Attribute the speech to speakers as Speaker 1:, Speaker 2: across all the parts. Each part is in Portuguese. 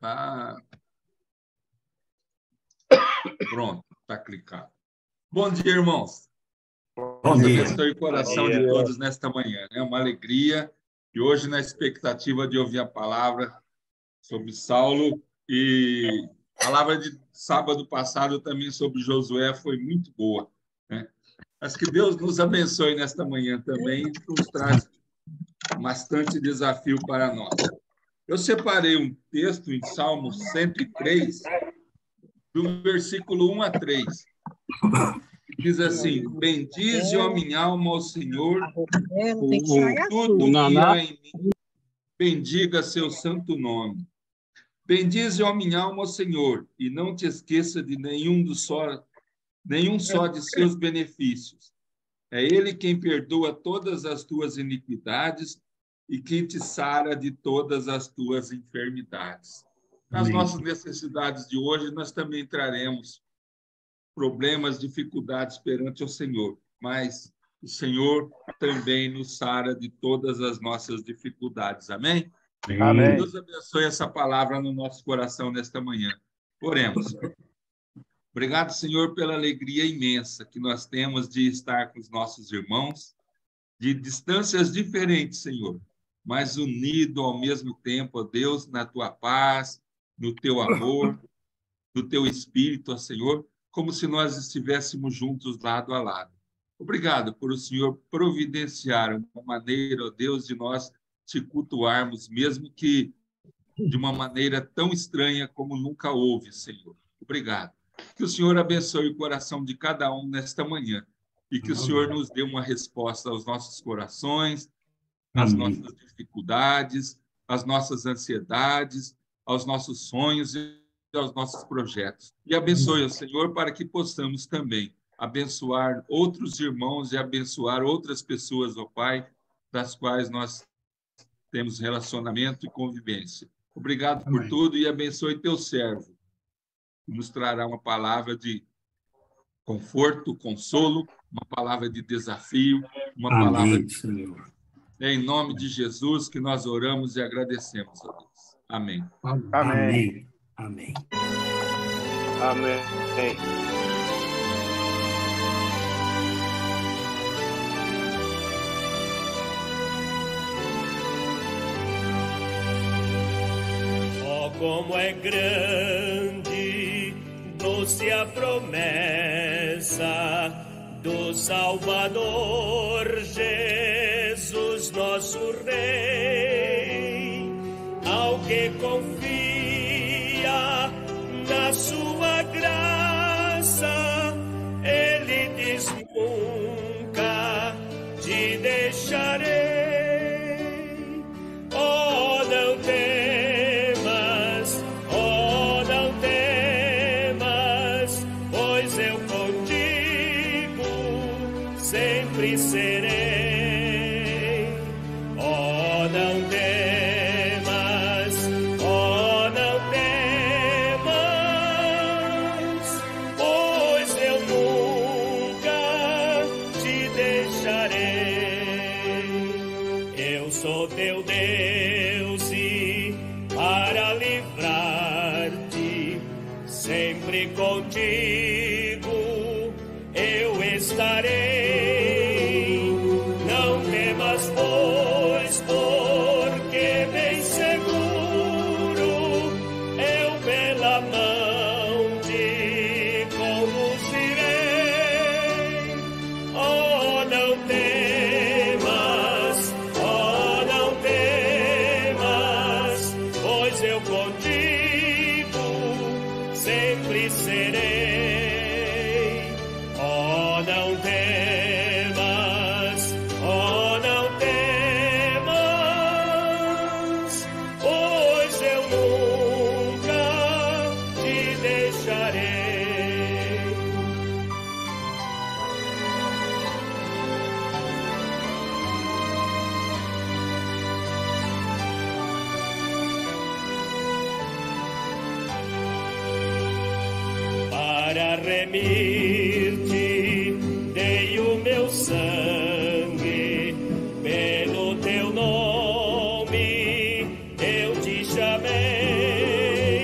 Speaker 1: Tá. Pronto, está clicado. Bom dia, irmãos.
Speaker 2: Bom dia.
Speaker 1: Deus abençoe o coração de todos nesta manhã. É uma alegria. E hoje, na expectativa de ouvir a palavra sobre Saulo, e a palavra de sábado passado também sobre Josué foi muito boa, né? Mas que Deus nos abençoe nesta manhã também e nos traz bastante desafio para nós. Eu separei um texto em Salmo 103, do versículo 1 a 3. Diz assim: bendize, ó minha alma, ao Senhor, tudo que há em mim, bendiga seu santo nome. Bendize, ó minha alma, ao Senhor, e não te esqueça de nenhum só de seus benefícios. É Ele quem perdoa todas as tuas iniquidades e que te sara de todas as tuas enfermidades. Nas nossas necessidades de hoje, nós também traremos problemas, dificuldades perante o Senhor, mas o Senhor também nos sara de todas as nossas dificuldades. Amém?
Speaker 2: Amém.
Speaker 1: Deus abençoe essa palavra no nosso coração nesta manhã. Oremos. Obrigado, Senhor, pela alegria imensa que nós temos de estar com os nossos irmãos, de distâncias diferentes, Senhor, mas unido ao mesmo tempo, ó Deus, na tua paz, no teu amor, no teu espírito, ó Senhor, como se nós estivéssemos juntos lado a lado. Obrigado por o Senhor providenciar uma maneira, ó Deus, de nós te cultuarmos, mesmo que de uma maneira tão estranha como nunca houve, Senhor. Obrigado. Que o Senhor abençoe o coração de cada um nesta manhã e que o Senhor nos dê uma resposta aos nossos corações, às nossas dificuldades, às nossas ansiedades, aos nossos sonhos e aos nossos projetos. E abençoe o Senhor para que possamos também abençoar outros irmãos e abençoar outras pessoas, ó Pai, das quais nós temos relacionamento e convivência. Obrigado por tudo e abençoe teu servo, que nos trará uma palavra de conforto, consolo, uma palavra de desafio, uma palavra de...
Speaker 2: Senhor.
Speaker 1: É em nome de Jesus que nós oramos e agradecemos a Deus. Amém.
Speaker 2: Amém. Amém.
Speaker 3: Amém.
Speaker 4: Oh, como é grande, doce a promessa do Salvador Jesus, nosso Rei, ao que confia na sua graça, ele diz: nunca te deixarei. Oh, não temas, oh, não temas, pois eu contigo sempre serei. Oh, não temas, oh, não temas, pois eu nunca te deixarei. Eu sou teu Deus e para livrar-te sempre contigo eu estarei. Não temas, pois, porque bem seguro eu pela mão te conduzirei. Oh, não temas, oh, não temas, pois eu contigo sempre serei. Oh, não temas, oh, não temas, pois eu nunca te deixarei. Para remir-te, dei o meu sangue, pelo teu nome eu te chamei.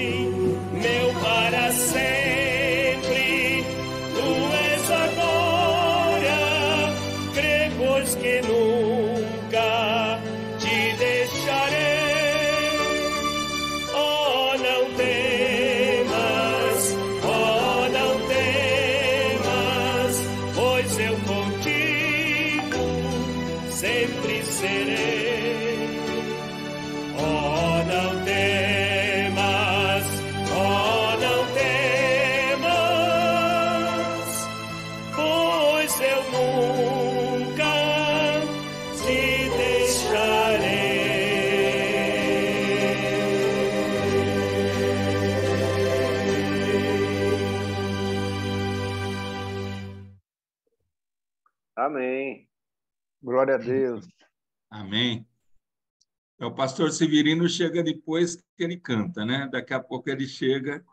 Speaker 2: Glória a Deus.
Speaker 1: Amém. O pastor Severino chega depois que ele canta, né? Daqui a pouco ele chega,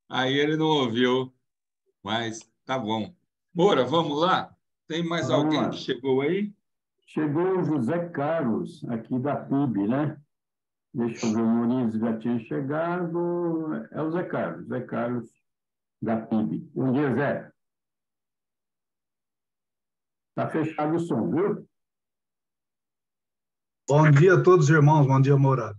Speaker 1: aí ele não ouviu, mas tá bom. Moura, vamos lá? Tem mais
Speaker 3: Vamos
Speaker 1: alguém
Speaker 3: lá.
Speaker 1: que chegou aí?
Speaker 3: Chegou o José Carlos, aqui da PIB, né? Deixa eu ver, o Moniz já tinha chegado. É o Zé Carlos da PIB. Bom dia, Zé. Está fechado o som, viu?
Speaker 5: Bom dia a todos, irmãos. Bom dia, Moura.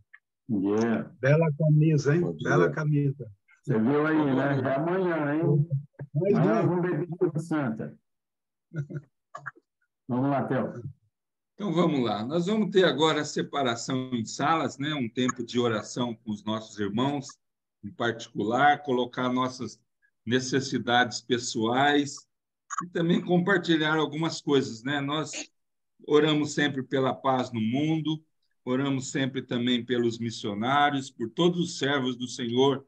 Speaker 3: Bom dia.
Speaker 5: Bela camisa, hein?
Speaker 3: Bom dia.
Speaker 5: Bela camisa.
Speaker 3: Você viu aí, né? É amanhã, hein?
Speaker 5: Mais
Speaker 3: Amanhã
Speaker 5: um.
Speaker 3: vamos beber de Santa. Vamos lá, Theo.
Speaker 1: Então, vamos lá. Nós vamos ter agora a separação em salas, né? Um tempo de oração com os nossos irmãos, em particular, colocar nossas necessidades pessoais e também compartilhar algumas coisas, né? Nós oramos sempre pela paz no mundo, oramos sempre também pelos missionários, por todos os servos do Senhor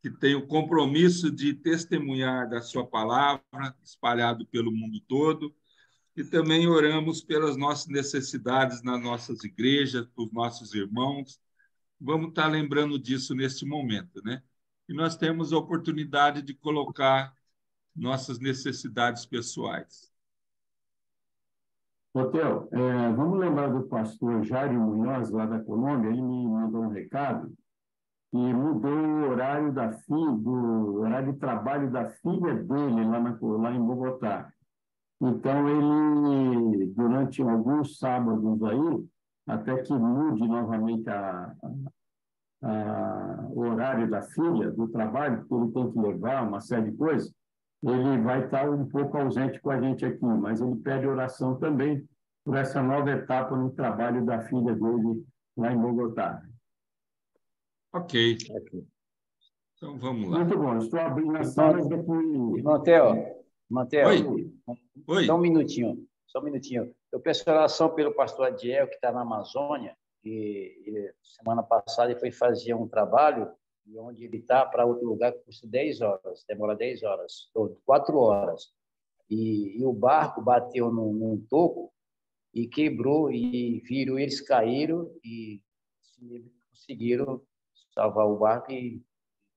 Speaker 1: que têm o compromisso de testemunhar da sua palavra, espalhado pelo mundo todo. E também oramos pelas nossas necessidades nas nossas igrejas, pelos nossos irmãos. Vamos estar lembrando disso neste momento, né? E nós temos a oportunidade de colocar nossas necessidades pessoais.
Speaker 3: Ô, Theo, vamos lembrar do pastor Jair Munhoz, lá da Colômbia. Ele me mandou um recado e mudou o horário do horário de trabalho da filha dele lá em Bogotá. Então, ele, durante alguns sábados aí, até que mude novamente o horário da filha, do trabalho, porque ele tem que levar uma série de coisas, ele vai estar um pouco ausente com a gente aqui, mas ele pede oração também por essa nova etapa no trabalho da filha dele lá em Bogotá.
Speaker 1: Ok. Então, vamos lá.
Speaker 3: Muito bom. Estou abrindo as salas daqui...
Speaker 6: Mantel,
Speaker 1: Oi.
Speaker 6: Só um minutinho. Eu peço oração pelo pastor Adiel, que está na Amazônia, e semana passada ele foi fazer um trabalho, e onde ele está, para outro lugar, que custa 10 horas, demora 10 horas, ou 4 horas. E o barco bateu num toco e quebrou, e virou, eles caíram e conseguiram salvar o barco e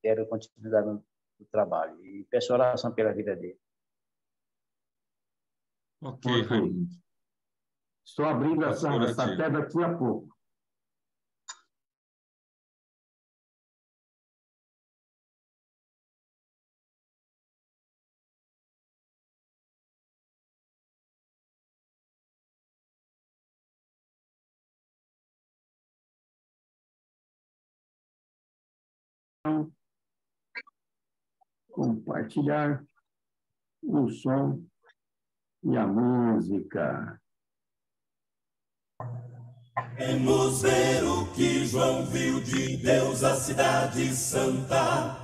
Speaker 6: deram continuidade no trabalho. E peço oração pela vida dele.
Speaker 1: Ok, Raimundo.
Speaker 3: Estou abrindo essa até daqui a pouco. Compartilhar o som e a música.
Speaker 4: Vamos ver o que João viu de Deus, a cidade santa.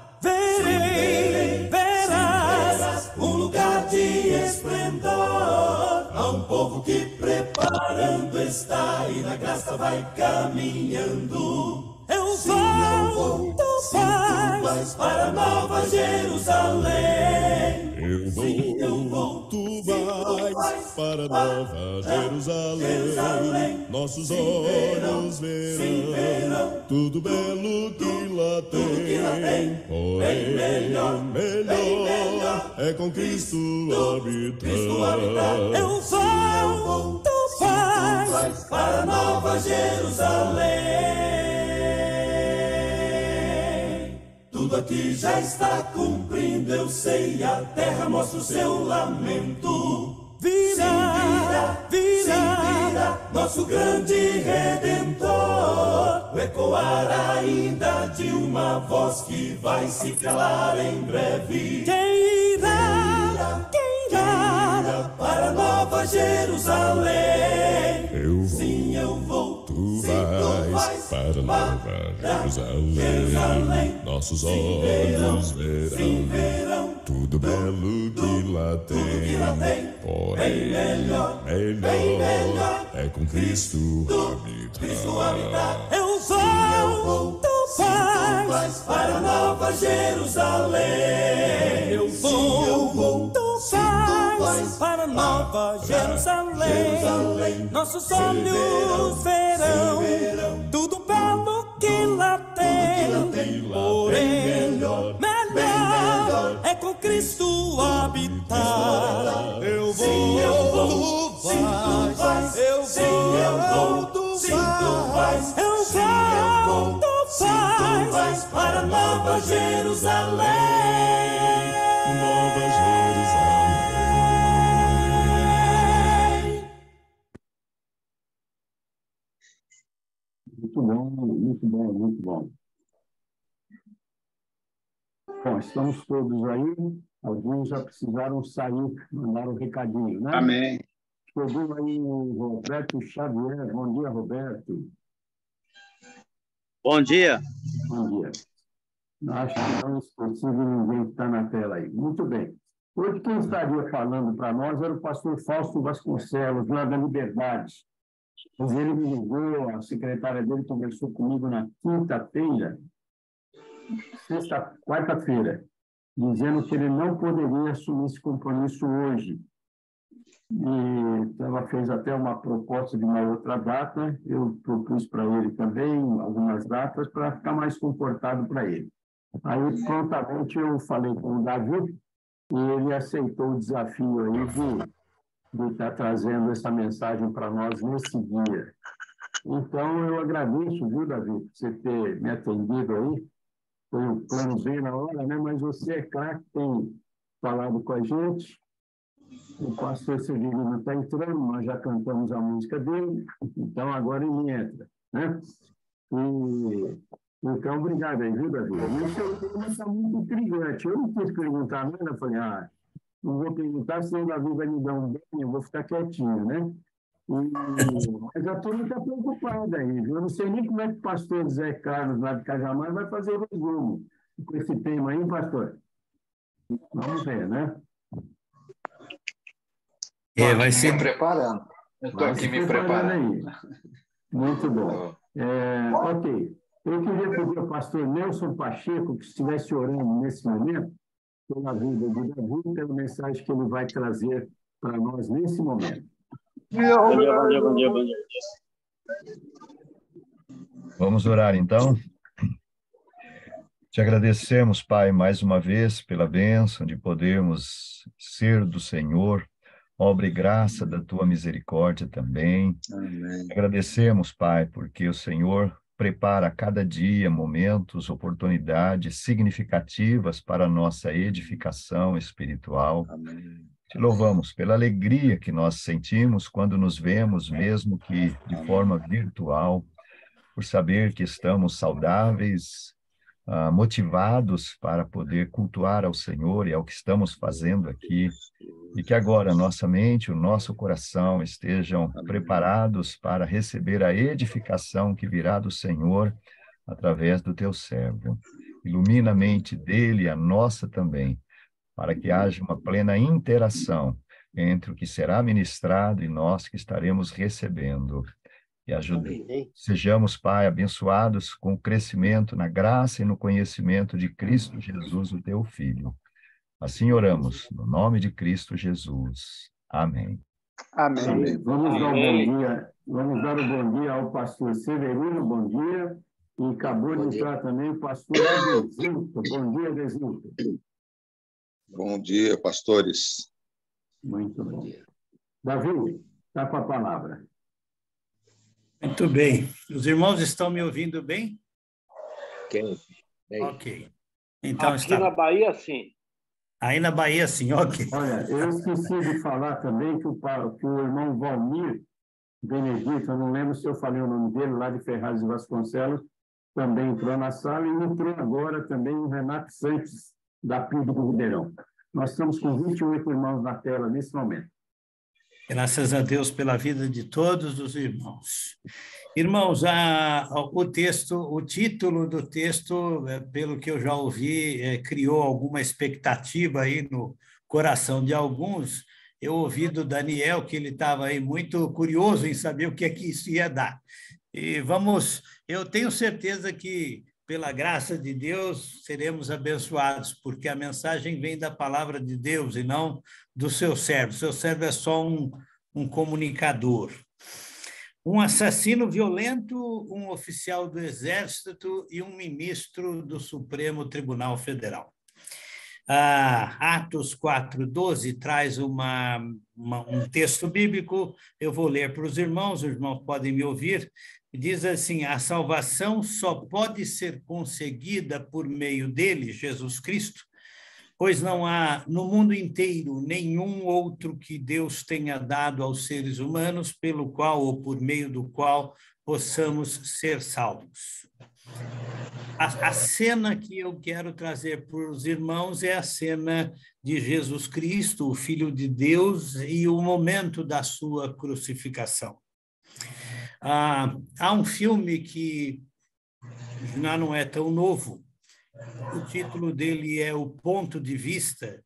Speaker 4: Verás um lugar de esplendor. Há um povo que preparando está e na graça vai caminhando. Eu vou, tu vais para Nova Jerusalém.
Speaker 7: Eu vou, tu vais para Nova Jerusalém. Nossos olhos verão tudo belo que lá tem. Porém, melhor é com Cristo habitar.
Speaker 4: Eu vou, tu vais para Nova Jerusalém. Tudo aqui já está cumprindo, eu sei, a terra mostra o seu lamento. Virá, nosso grande Redentor. O ecoar ainda de uma voz que vai se calar em breve. Quem irá para Nova Jerusalém? Sim, eu vou.
Speaker 7: Tu vais para Nova Jerusalém. Nossos olhos verão tudo belo que lá tem. Porém, melhor é com Cristo habitar.
Speaker 4: Eu vou, tu vais para Nova Jerusalém. Eu vou, tu vais para Nova Jerusalém. Jerusalém, nossos olhos verão tudo belo que lá tem, porém melhor é com Cristo habitar. Eu vou, tu vais, eu vou, tu vais, tu vais para Nova Jerusalém.
Speaker 7: Nova Jerusalém.
Speaker 3: Muito bom, muito bom, muito bom. Bom, estamos todos aí. Alguns já precisaram sair, mandaram um recadinho, né?
Speaker 2: Amém.
Speaker 3: Chegou aí o Roberto Xavier. Bom dia, Roberto.
Speaker 8: Bom dia.
Speaker 3: Bom dia. Acho que não é possível ninguém que está na tela aí. Muito bem. Hoje quem estaria falando para nós era o pastor Fausto Vasconcelos, lá da Liberdade. Mas ele me ligou, a secretária dele conversou comigo na quinta-feira, quarta-feira, dizendo que ele não poderia assumir esse compromisso hoje. E ela fez até uma proposta de uma outra data, eu propus para ele também algumas datas para ficar mais confortável para ele. Aí, prontamente, eu falei com o Davi e ele aceitou o desafio aí de estar trazendo essa mensagem para nós nesse dia. Então, eu agradeço, viu, Davi, por você ter me atendido aí. Foi um plano bem na hora, né? Mas você é claro que tem falado com a gente. O pastor Severino está entrando, nós já cantamos a música dele, então agora ele entra, né? Então, obrigado aí, viu, Davi? O seu tema está muito intrigante. Eu não quis perguntar nada, eu falei, não vou perguntar, senão o Davi vai me dar um bem, eu vou ficar quietinho, né? Mas a turma está preocupada aí, viu? Eu não sei nem como é que o pastor Zé Carlos, lá de Cajamar, vai fazer o resumo com esse tema aí, pastor. Vamos ver, né?
Speaker 2: Vai se preparando. Eu estou aqui me preparando.
Speaker 3: Aí. Muito bom. Ok. Eu queria pedir ao pastor Nelson Pacheco que estivesse orando nesse momento pela vida de Davi, pela mensagem que ele vai trazer para nós nesse momento.
Speaker 8: Bom dia.
Speaker 9: Vamos orar, então. Te agradecemos, Pai, mais uma vez pela bênção de podermos ser do Senhor, obra e graça da Tua misericórdia também.
Speaker 2: Amém.
Speaker 9: Agradecemos, Pai, porque o Senhor prepara a cada dia momentos, oportunidades significativas para a nossa edificação espiritual.
Speaker 2: Amém.
Speaker 9: Te louvamos pela alegria que nós sentimos quando nos vemos, mesmo que de forma virtual, por saber que estamos saudáveis, motivados para poder cultuar ao Senhor e ao que estamos fazendo aqui, e que agora nossa mente, o nosso coração estejam preparados para receber a edificação que virá do Senhor através do teu servo. Ilumina a mente dele e a nossa também, para que haja uma plena interação entre o que será ministrado e nós que estaremos recebendo. E ajude. Sejamos, Pai, abençoados com o crescimento na graça e no conhecimento de Cristo Jesus, o teu Filho. Assim oramos, no nome de Cristo Jesus. Amém.
Speaker 2: Amém.
Speaker 3: Vamos dar um bom dia ao pastor Severino, bom dia. E acabou de entrar também o pastor Adesilto. Bom dia, Adesilto.
Speaker 10: Bom dia, pastores.
Speaker 3: Muito bom. Davi, está com a palavra.
Speaker 2: Muito bem. Os irmãos estão me ouvindo bem? Ok. Então,
Speaker 8: aqui na Bahia, sim.
Speaker 2: Aí na Bahia, sim, ok.
Speaker 3: Olha, eu esqueci de falar também que o irmão Valmir Benedito, eu não lembro se eu falei o nome dele, lá de Ferraz de Vasconcelos, também entrou na sala e entrou agora também o Renato Santos, da PIB do Ribeirão. Nós estamos com 28 irmãos na tela nesse momento.
Speaker 2: Graças a Deus pela vida de todos os irmãos. Irmãos, o título do texto, pelo que eu já ouvi, criou alguma expectativa aí no coração de alguns. Eu ouvi do Daniel que ele estava aí muito curioso em saber o que é que isso ia dar. E eu tenho certeza que, pela graça de Deus, seremos abençoados, porque a mensagem vem da palavra de Deus e não do seu servo. Seu servo é só um comunicador. Um assassino violento, um oficial do Exército e um ministro do Supremo Tribunal Federal. Atos 4:12 traz um texto bíblico, eu vou ler para os irmãos podem me ouvir, diz assim: a salvação só pode ser conseguida por meio dele, Jesus Cristo, pois não há no mundo inteiro nenhum outro que Deus tenha dado aos seres humanos, pelo qual ou por meio do qual possamos ser salvos. A cena que eu quero trazer para os irmãos é a cena de Jesus Cristo, o Filho de Deus, e o momento da sua crucificação. Há um filme que já não é tão novo, o título dele é O Ponto de Vista,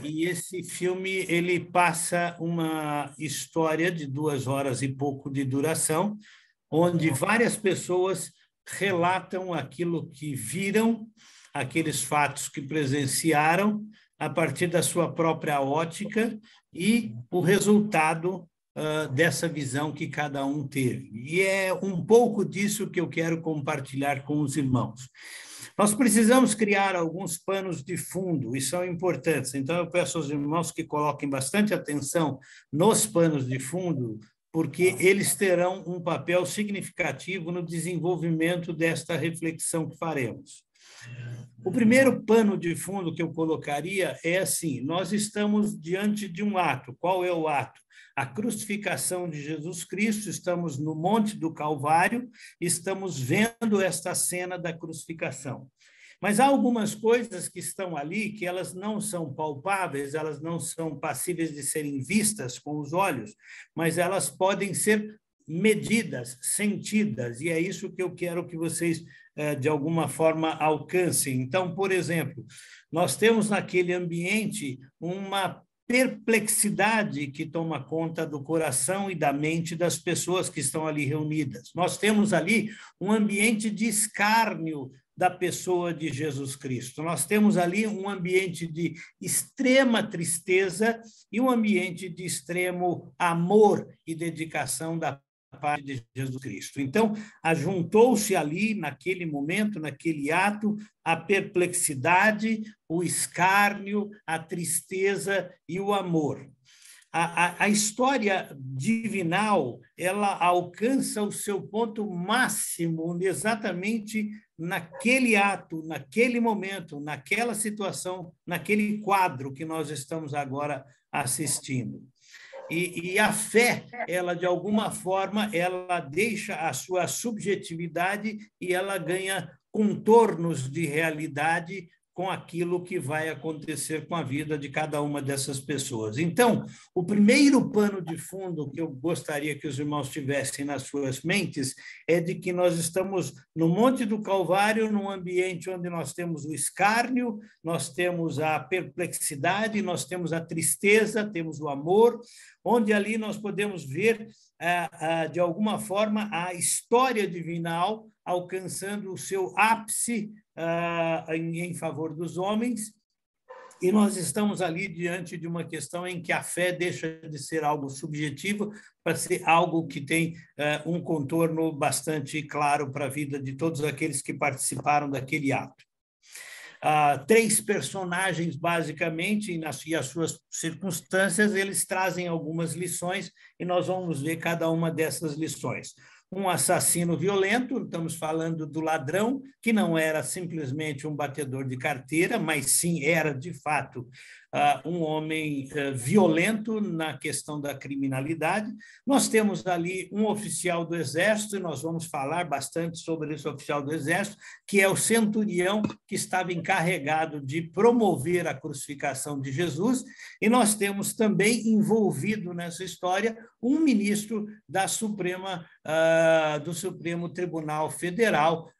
Speaker 2: e esse filme ele passa uma história de 2 horas e pouco de duração, onde várias pessoas relatam aquilo que viram, aqueles fatos que presenciaram, a partir da sua própria ótica e o resultado dessa visão que cada um teve. E é um pouco disso que eu quero compartilhar com os irmãos. Nós precisamos criar alguns panos de fundo, e são importantes. Então, eu peço aos irmãos que coloquem bastante atenção nos panos de fundo, porque eles terão um papel significativo no desenvolvimento desta reflexão que faremos. O primeiro pano de fundo que eu colocaria é assim: nós estamos diante de um ato. Qual é o ato? A crucificação de Jesus Cristo, estamos no Monte do Calvário, estamos vendo esta cena da crucificação. Mas há algumas coisas que estão ali que elas não são palpáveis, elas não são passíveis de serem vistas com os olhos, mas elas podem ser medidas, sentidas, e é isso que eu quero que vocês, de alguma forma, alcancem. Então, por exemplo, nós temos naquele ambiente uma perplexidade que toma conta do coração e da mente das pessoas que estão ali reunidas. Nós temos ali um ambiente de escárnio da pessoa de Jesus Cristo. Nós temos ali um ambiente de extrema tristeza e um ambiente de extremo amor e dedicação da parte de Jesus Cristo. Então, ajuntou-se ali, naquele momento, naquele ato, a perplexidade, o escárnio, a tristeza e o amor. A história divinal, ela alcança o seu ponto máximo exatamente naquele ato, naquele momento, naquela situação, naquele quadro que nós estamos agora assistindo. E a fé, ela, de alguma forma, ela deixa a sua subjetividade e ela ganha contornos de realidade com aquilo que vai acontecer com a vida de cada uma dessas pessoas. Então, o primeiro pano de fundo que eu gostaria que os irmãos tivessem nas suas mentes é de que nós estamos no Monte do Calvário, num ambiente onde nós temos o escárnio, nós temos a perplexidade, nós temos a tristeza, temos o amor, onde ali nós podemos ver, de alguma forma, a história divinal alcançando o seu ápice em favor dos homens, e nós estamos ali diante de uma questão em que a fé deixa de ser algo subjetivo para ser algo que tem um contorno bastante claro para a vida de todos aqueles que participaram daquele ato. 3 personagens, basicamente, e as suas circunstâncias, eles trazem algumas lições, e nós vamos ver cada uma dessas lições. Um assassino violento, estamos falando do ladrão, que não era simplesmente um batedor de carteira, mas sim era, de fato, um homem violento na questão da criminalidade. Nós temos ali um oficial do Exército, e nós vamos falar bastante sobre esse oficial do Exército, que é o centurião que estava encarregado de promover a crucificação de Jesus, e nós temos também envolvido nessa história um ministro da do Supremo Tribunal Federal,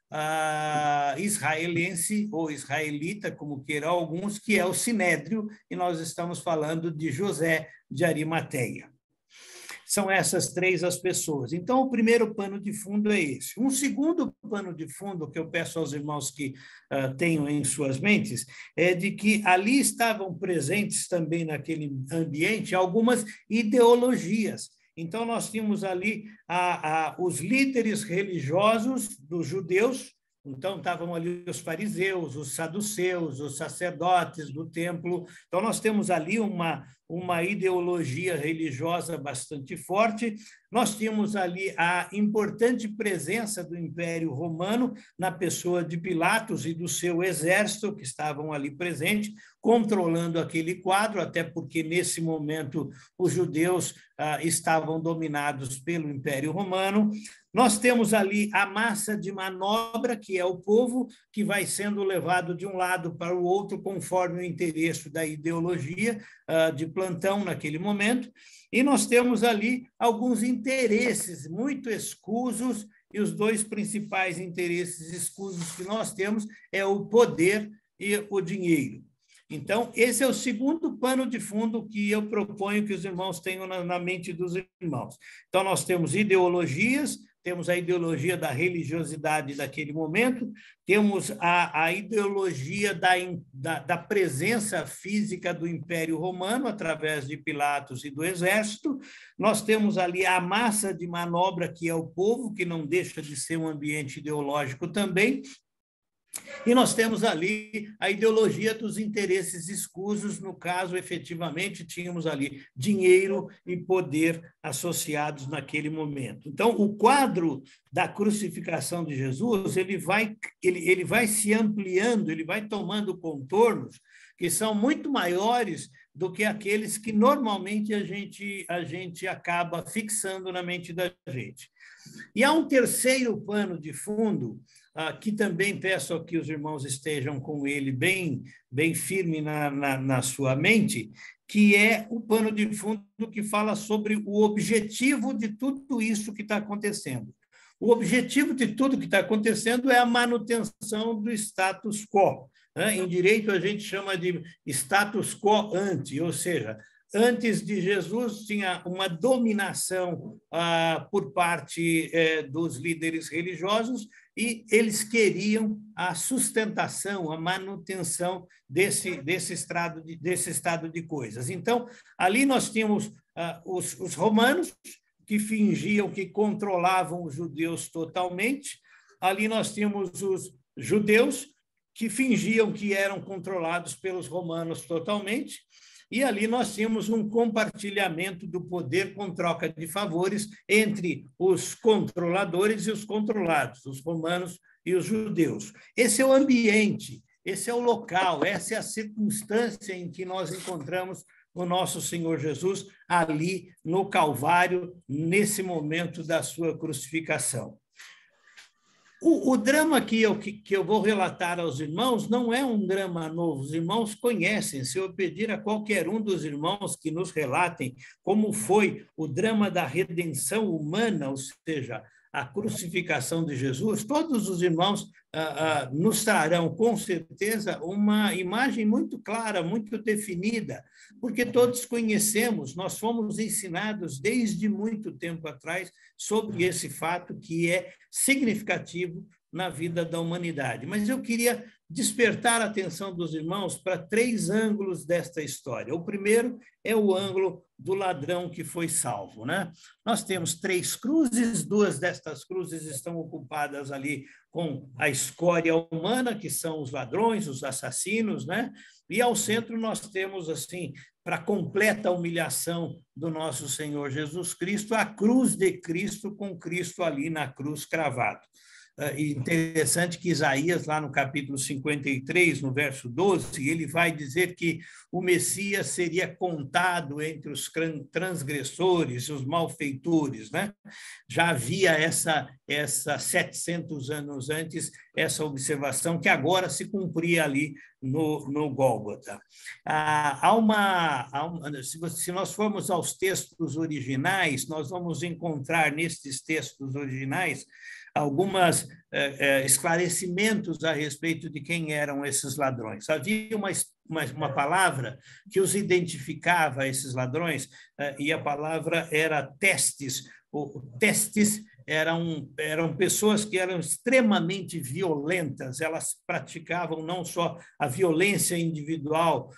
Speaker 2: israelense ou israelita, como queiram alguns, que é o Sinédrio, e nós estamos falando de José de Arimateia. São essas três as pessoas. Então, o primeiro pano de fundo é esse. Um segundo pano de fundo que eu peço aos irmãos que tenham em suas mentes é de que ali estavam presentes também naquele ambiente algumas ideologias. Então, nós tínhamos ali os líderes religiosos dos judeus. Então, estavam ali os fariseus, os saduceus, os sacerdotes do templo. Então, nós temos ali uma ideologia religiosa bastante forte. Nós tínhamos ali a importante presença do Império Romano na pessoa de Pilatos e do seu exército, que estavam ali presentes, controlando aquele quadro, até porque, nesse momento, os judeus estavam dominados pelo Império Romano. Nós temos ali a massa de manobra, que é o povo, que vai sendo levado de um lado para o outro, conforme o interesse da ideologia de plantão naquele momento. E nós temos ali alguns interesses muito escusos, e os dois principais interesses escusos que nós temos é o poder e o dinheiro. Então, esse é o segundo pano de fundo que eu proponho que os irmãos tenham na mente dos irmãos. Então, nós temos ideologias, temos a ideologia da religiosidade daquele momento, temos a ideologia da presença física do Império Romano, através de Pilatos e do exército, nós temos ali a massa de manobra, que é o povo, que não deixa de ser um ambiente ideológico também, e nós temos ali a ideologia dos interesses escusos, no caso, efetivamente, tínhamos ali dinheiro e poder associados naquele momento. Então, o quadro da crucificação de Jesus, ele vai se ampliando, ele vai tomando contornos que são muito maiores do que aqueles que normalmente a gente acaba fixando na mente da gente. E há um terceiro pano de fundo, que também peço que os irmãos estejam com ele bem firme na sua mente, que é o pano de fundo que fala sobre o objetivo de tudo isso que está acontecendo. O objetivo de tudo que está acontecendo é a manutenção do status quo. Em direito, a gente chama de status quo ante, ou seja, antes de Jesus, tinha uma dominação por parte dos líderes religiosos, e eles queriam a sustentação, a manutenção desse estado de coisas. Então, ali nós tínhamos os romanos, que fingiam que controlavam os judeus totalmente. Ali nós tínhamos os judeus, que fingiam que eram controlados pelos romanos totalmente. E ali nós tínhamos um compartilhamento do poder com troca de favores entre os controladores e os controlados, os romanos e os judeus. Esse é o ambiente, esse é o local, essa é a circunstância em que nós encontramos o nosso Senhor Jesus ali no Calvário, nesse momento da sua crucificação. O drama que eu vou relatar aos irmãos não é um drama novo, os irmãos conhecem. Se eu pedir a qualquer um dos irmãos que nos relatem como foi o drama da redenção humana, ou seja, a crucificação de Jesus, todos os irmãos nos trarão, com certeza, uma imagem muito clara, muito definida, porque todos conhecemos, nós fomos ensinados desde muito tempo atrás sobre esse fato que é significativo na vida da humanidade. Mas eu queria despertar a atenção dos irmãos para 3 ângulos desta história. O primeiro é o ângulo do ladrão que foi salvo, né? Nós temos 3 cruzes, 2 destas cruzes estão ocupadas ali com a escória humana, que são os ladrões, os assassinos, né? E ao centro nós temos, assim, para completa humilhação do nosso Senhor Jesus Cristo, a cruz de Cristo, com Cristo ali na cruz cravado. Interessante que Isaías, lá no capítulo 53, no verso 12, ele vai dizer que o Messias seria contado entre os transgressores, os malfeitores, né? Já havia essa 700 anos antes, essa observação que agora se cumpria ali no Gólgota. Se nós formos aos textos originais, nós vamos encontrar nestes textos originais algumas esclarecimentos a respeito de quem eram esses ladrões. Havia uma palavra que os identificava, esses ladrões, e a palavra era testes. Testes eram pessoas que eram extremamente violentas, elas praticavam não só a violência individual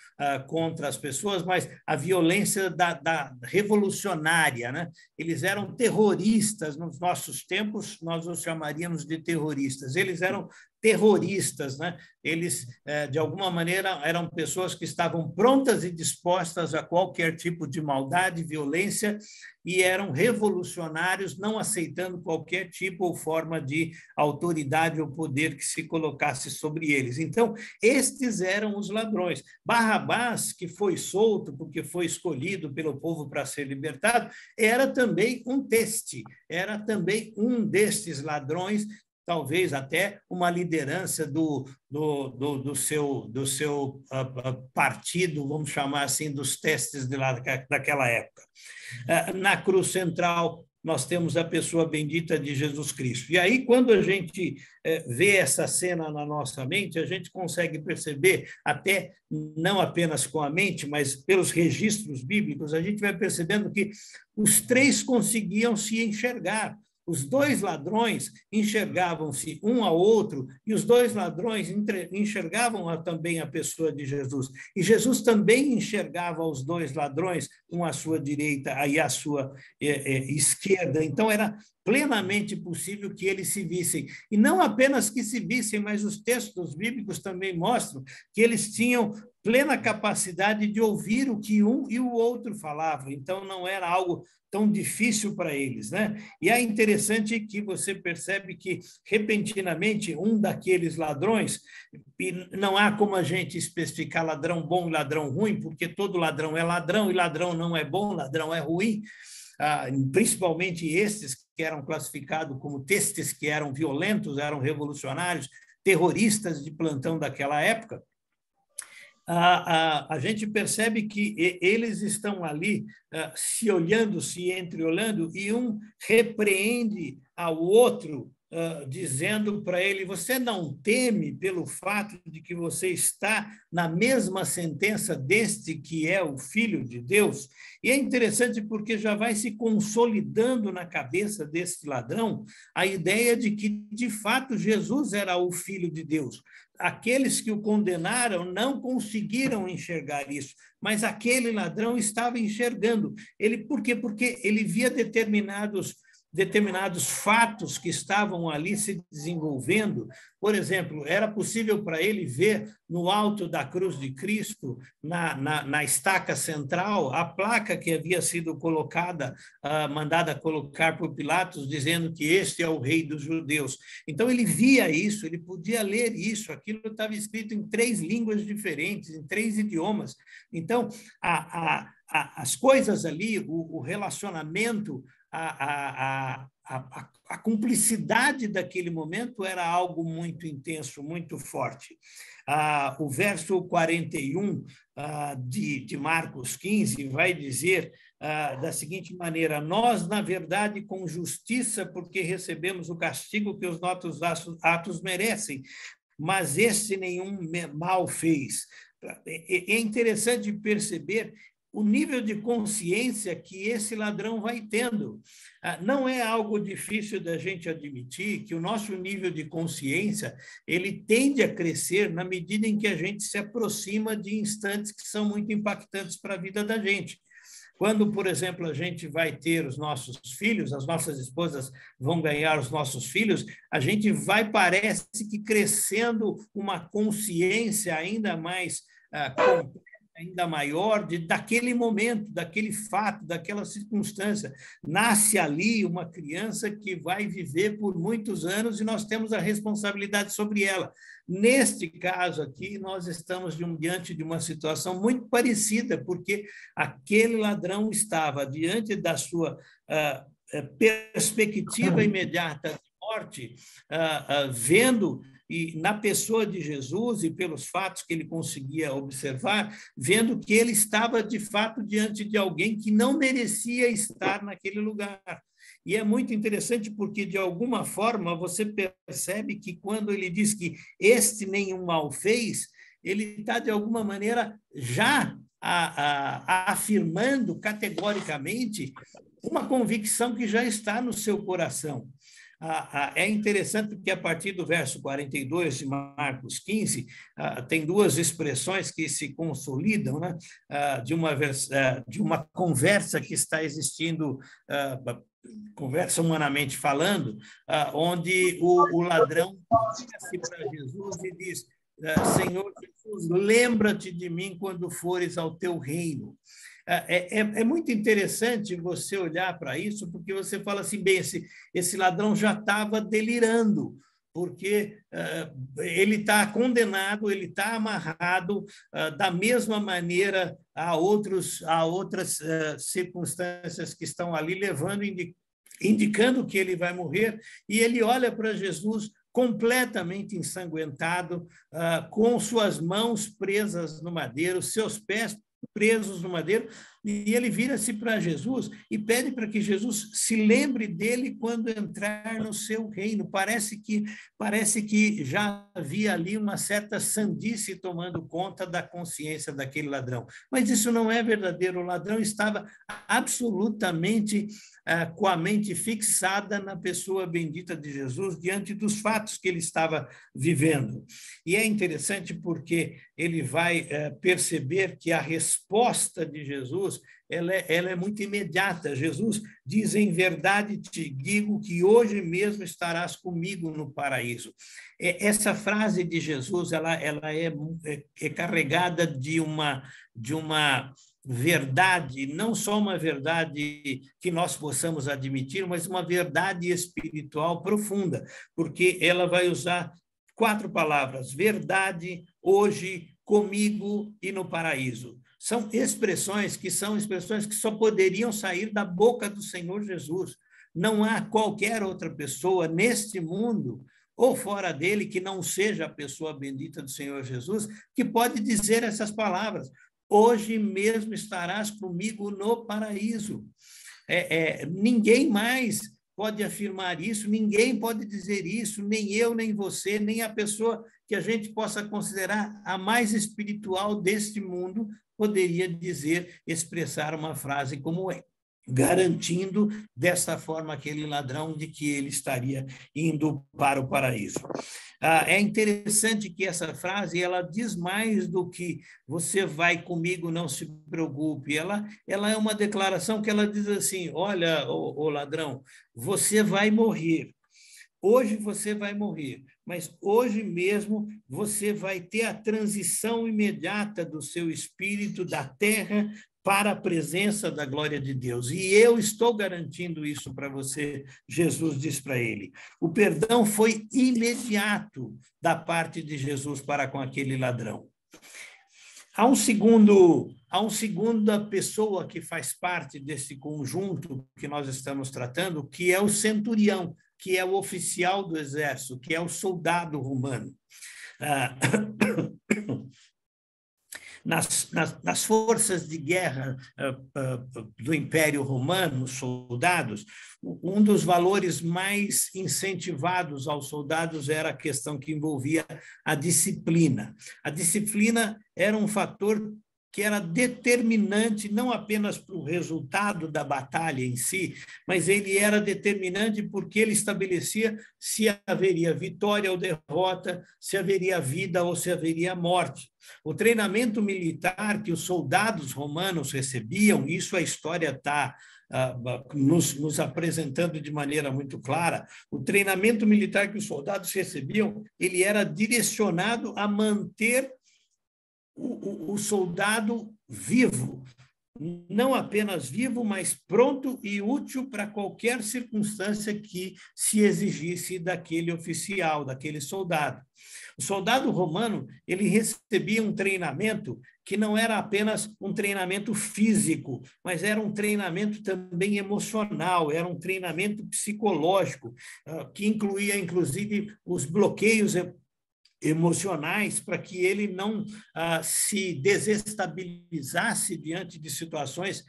Speaker 2: contra as pessoas, mas a violência da revolucionária, né? Eles eram terroristas, nos nossos tempos nós os chamaríamos de terroristas, eles eram terroristas, né? Eles, de alguma maneira, eram pessoas que estavam prontas e dispostas a qualquer tipo de maldade, violência, e eram revolucionários, não aceitando qualquer tipo ou forma de autoridade ou poder que se colocasse sobre eles. Então, estes eram os ladrões. Barrabás, que foi solto porque foi escolhido pelo povo para ser libertado, era também um teste, era também um destes ladrões, talvez até uma liderança do seu partido, vamos chamar assim, dos testes daquela época. Na cruz central, nós temos a pessoa bendita de Jesus Cristo. E aí, quando a gente vê essa cena na nossa mente, a gente consegue perceber, até não apenas com a mente, mas pelos registros bíblicos, a gente vai percebendo que os três conseguiam se enxergar. Os dois ladrões enxergavam-se um ao outro, e os dois ladrões enxergavam também a pessoa de Jesus. E Jesus também enxergava os dois ladrões, um à sua direita e à sua esquerda. Então, era plenamente possível que eles se vissem. E não apenas que se vissem, mas os textos bíblicos também mostram que eles tinham plena capacidade de ouvir o que um e o outro falavam. Então, não era algo tão difícil para eles, né? E é interessante que você percebe que, repentinamente, um daqueles ladrões, e não há como a gente especificar ladrão bom e ladrão ruim, porque todo ladrão é ladrão, e ladrão não é bom, ladrão é ruim, principalmente esses que eram classificados como testes, que eram violentos, eram revolucionários, terroristas de plantão daquela época. A gente percebe que eles estão ali se olhando, se entreolhando, e um repreende ao outro, dizendo para ele: você não teme pelo fato de que você está na mesma sentença deste que é o Filho de Deus? E é interessante porque já vai se consolidando na cabeça desse ladrão a ideia de que, de fato, Jesus era o Filho de Deus. Aqueles que o condenaram não conseguiram enxergar isso, mas aquele ladrão estava enxergando. Por quê? Porque ele via determinados fatos que estavam ali se desenvolvendo. Por exemplo, era possível para ele ver no alto da cruz de Cristo, na estaca central, a placa que havia sido colocada, mandada colocar por Pilatos, dizendo que este é o rei dos judeus. Então, ele via isso, ele podia ler isso, aquilo estava escrito em 3 línguas diferentes, em 3 idiomas. Então, as coisas ali, o relacionamento, a cumplicidade daquele momento era algo muito intenso, muito forte. O verso 41 de Marcos 15 vai dizer da seguinte maneira: nós, na verdade, com justiça, porque recebemos o castigo que os nossos atos merecem, mas este nenhum mal fez. É interessante perceber o nível de consciência que esse ladrão vai tendo. Não é algo difícil da gente admitir que o nosso nível de consciência ele tende a crescer na medida em que a gente se aproxima de instantes que são muito impactantes para a vida da gente. Quando, por exemplo, a gente vai ter os nossos filhos, as nossas esposas vão ganhar os nossos filhos, a gente vai, parece que, crescendo uma consciência ainda mais completa, ainda maior daquele momento, daquele fato, daquela circunstância. Nasce ali uma criança que vai viver por muitos anos e nós temos a responsabilidade sobre ela. Neste caso aqui, nós estamos diante de uma situação muito parecida, porque aquele ladrão estava diante da sua perspectiva imediata de morte, vendo, e na pessoa de Jesus e pelos fatos que ele conseguia observar, vendo que ele estava, de fato, diante de alguém que não merecia estar naquele lugar. E é muito interessante porque, de alguma forma, você percebe que quando ele diz que este nenhum mal fez, ele está, de alguma maneira, já afirmando categoricamente uma convicção que já está no seu coração. É interessante porque, a partir do verso 42 de Marcos 15, tem duas expressões que se consolidam, né? De uma conversa que está existindo, conversa humanamente falando, onde o ladrão vira-se para Jesus e diz: Senhor Jesus, lembra-te de mim quando fores ao teu reino. É muito interessante você olhar para isso, porque você fala assim, bem, esse ladrão já estava delirando, porque ele está condenado, ele está amarrado da mesma maneira a outras circunstâncias que estão ali levando, indicando que ele vai morrer, e ele olha para Jesus completamente ensanguentado, com suas mãos presas no madeiro, seus pés presos no madeiro, e ele vira-se para Jesus e pede para que Jesus se lembre dele quando entrar no seu reino. Parece que já havia ali uma certa sandice tomando conta da consciência daquele ladrão. Mas isso não é verdadeiro. O ladrão estava absolutamente com a mente fixada na pessoa bendita de Jesus, diante dos fatos que ele estava vivendo. E é interessante porque ele vai perceber que a resposta de Jesus ela é muito imediata. Jesus diz: em verdade te digo que hoje mesmo estarás comigo no paraíso. Essa frase de Jesus ela é carregada de uma verdade, não só uma verdade que nós possamos admitir, mas uma verdade espiritual profunda, porque ela vai usar 4 palavras: verdade, hoje, comigo e no paraíso. São expressões que só poderiam sair da boca do Senhor Jesus. Não há qualquer outra pessoa neste mundo ou fora dele que não seja a pessoa bendita do Senhor Jesus que pode dizer essas palavras: hoje mesmo estarás comigo no paraíso. Ninguém mais pode afirmar isso, ninguém pode dizer isso, nem eu, nem você, nem a pessoa que a gente possa considerar a mais espiritual deste mundo poderia expressar uma frase como é, garantindo dessa forma aquele ladrão de que ele estaria indo para o paraíso. É interessante que essa frase ela diz mais do que você vai comigo, não se preocupe. Ela é uma declaração que ela diz assim: olha, ô ladrão, você vai morrer. Hoje você vai morrer, mas hoje mesmo você vai ter a transição imediata do seu espírito da terra para a presença da glória de Deus. E eu estou garantindo isso para você, Jesus diz para ele. O perdão foi imediato da parte de Jesus para com aquele ladrão. Há uma segunda pessoa que faz parte desse conjunto que nós estamos tratando, que é o centurião, que é o oficial do exército, que é o soldado romano. Nas forças de guerra do Império Romano, soldados, um dos valores mais incentivados aos soldados era a questão que envolvia a disciplina. A disciplina era um fator que era determinante não apenas para o resultado da batalha em si, mas ele era determinante porque ele estabelecia se haveria vitória ou derrota, se haveria vida ou se haveria morte. O treinamento militar que os soldados romanos recebiam, isso a história está nos apresentando de maneira muito clara, o treinamento militar que os soldados recebiam, ele era direcionado a manter o soldado vivo, não apenas vivo, mas pronto e útil para qualquer circunstância que se exigisse daquele oficial, daquele soldado. O soldado romano, ele recebia um treinamento que não era apenas um treinamento físico, mas era um treinamento também emocional, era um treinamento psicológico, que incluía, inclusive, os bloqueios emocionais para que ele não se desestabilizasse diante de situações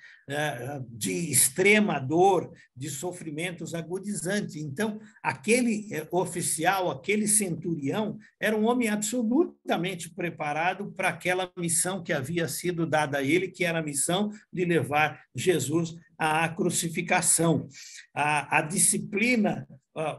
Speaker 2: de extrema dor, de sofrimentos agudizantes. Então, aquele oficial, aquele centurião, era um homem absolutamente preparado para aquela missão que havia sido dada a ele, que era a missão de levar Jesus à crucificação. A disciplina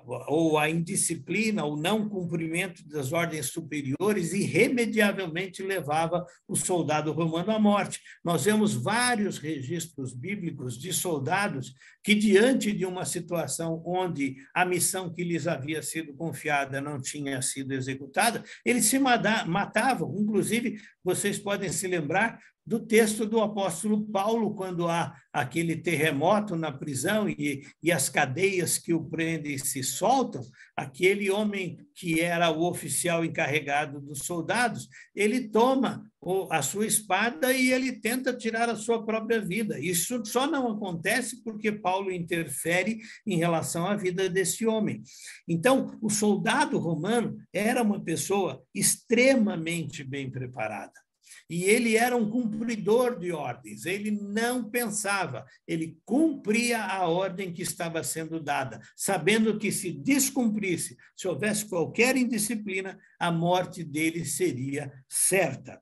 Speaker 2: ou a indisciplina, o não cumprimento das ordens superiores, irremediavelmente levava o soldado romano à morte. Nós vemos vários registros bíblicos de soldados que, diante de uma situação onde a missão que lhes havia sido confiada não tinha sido executada, eles se matavam. Inclusive, vocês podem se lembrar do texto do apóstolo Paulo, quando há aquele terremoto na prisão e as cadeias que o prendem se soltam, aquele homem que era o oficial encarregado dos soldados, ele toma a sua espada e ele tenta tirar a sua própria vida. Isso só não acontece porque Paulo interfere em relação à vida desse homem. Então, o soldado romano era uma pessoa extremamente bem preparada. E ele era um cumpridor de ordens, ele não pensava, ele cumpria a ordem que estava sendo dada, sabendo que se descumprisse, se houvesse qualquer indisciplina, a morte dele seria certa.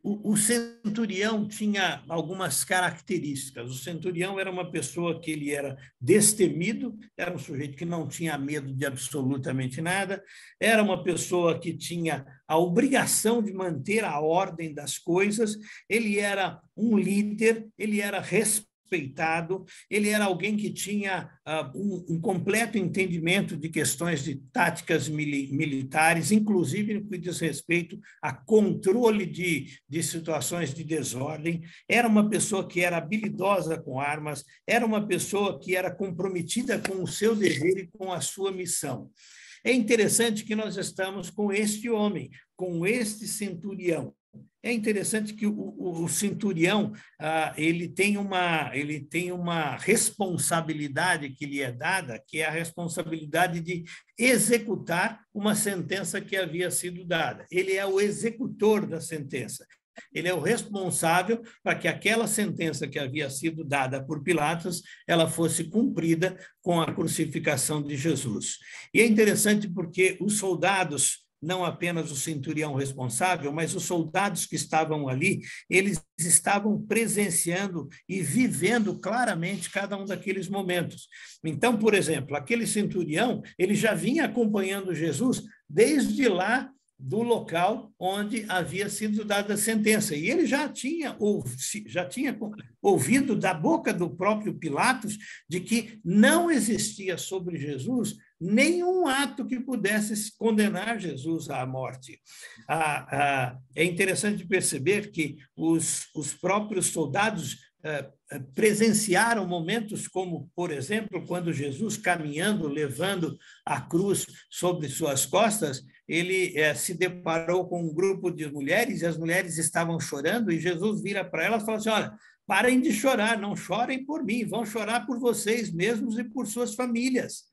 Speaker 2: O centurião tinha algumas características. O centurião era uma pessoa que ele era destemido, era um sujeito que não tinha medo de absolutamente nada, era uma pessoa que tinha a obrigação de manter a ordem das coisas, ele era um líder, ele era respeitado, ele era alguém que tinha um completo entendimento de questões de táticas militares, inclusive no que diz respeito a controle de situações de desordem, era uma pessoa que era habilidosa com armas, era uma pessoa que era comprometida com o seu dever e com a sua missão. É interessante que nós estamos com este homem, com este centurião. É interessante que o centurião ele tem uma responsabilidade que lhe é dada, que é a responsabilidade de executar uma sentença que havia sido dada. Ele é o executor da sentença. Ele é o responsável para que aquela sentença que havia sido dada por Pilatos, ela fosse cumprida com a crucificação de Jesus. E é interessante porque os soldados, não apenas o centurião responsável, mas os soldados que estavam ali, eles estavam presenciando e vivendo claramente cada um daqueles momentos. Então, por exemplo, aquele centurião, ele já vinha acompanhando Jesus desde lá do local onde havia sido dada a sentença. E ele já tinha ouvido da boca do próprio Pilatos de que não existia sobre Jesus nenhum ato que pudesse condenar Jesus à morte. É interessante perceber que os próprios soldados presenciaram momentos como, por exemplo, quando Jesus, caminhando, levando a cruz sobre suas costas, ele se deparou com um grupo de mulheres, e as mulheres estavam chorando, e Jesus vira para elas e fala assim: olha, parem de chorar, não chorem por mim, vão chorar por vocês mesmos e por suas famílias.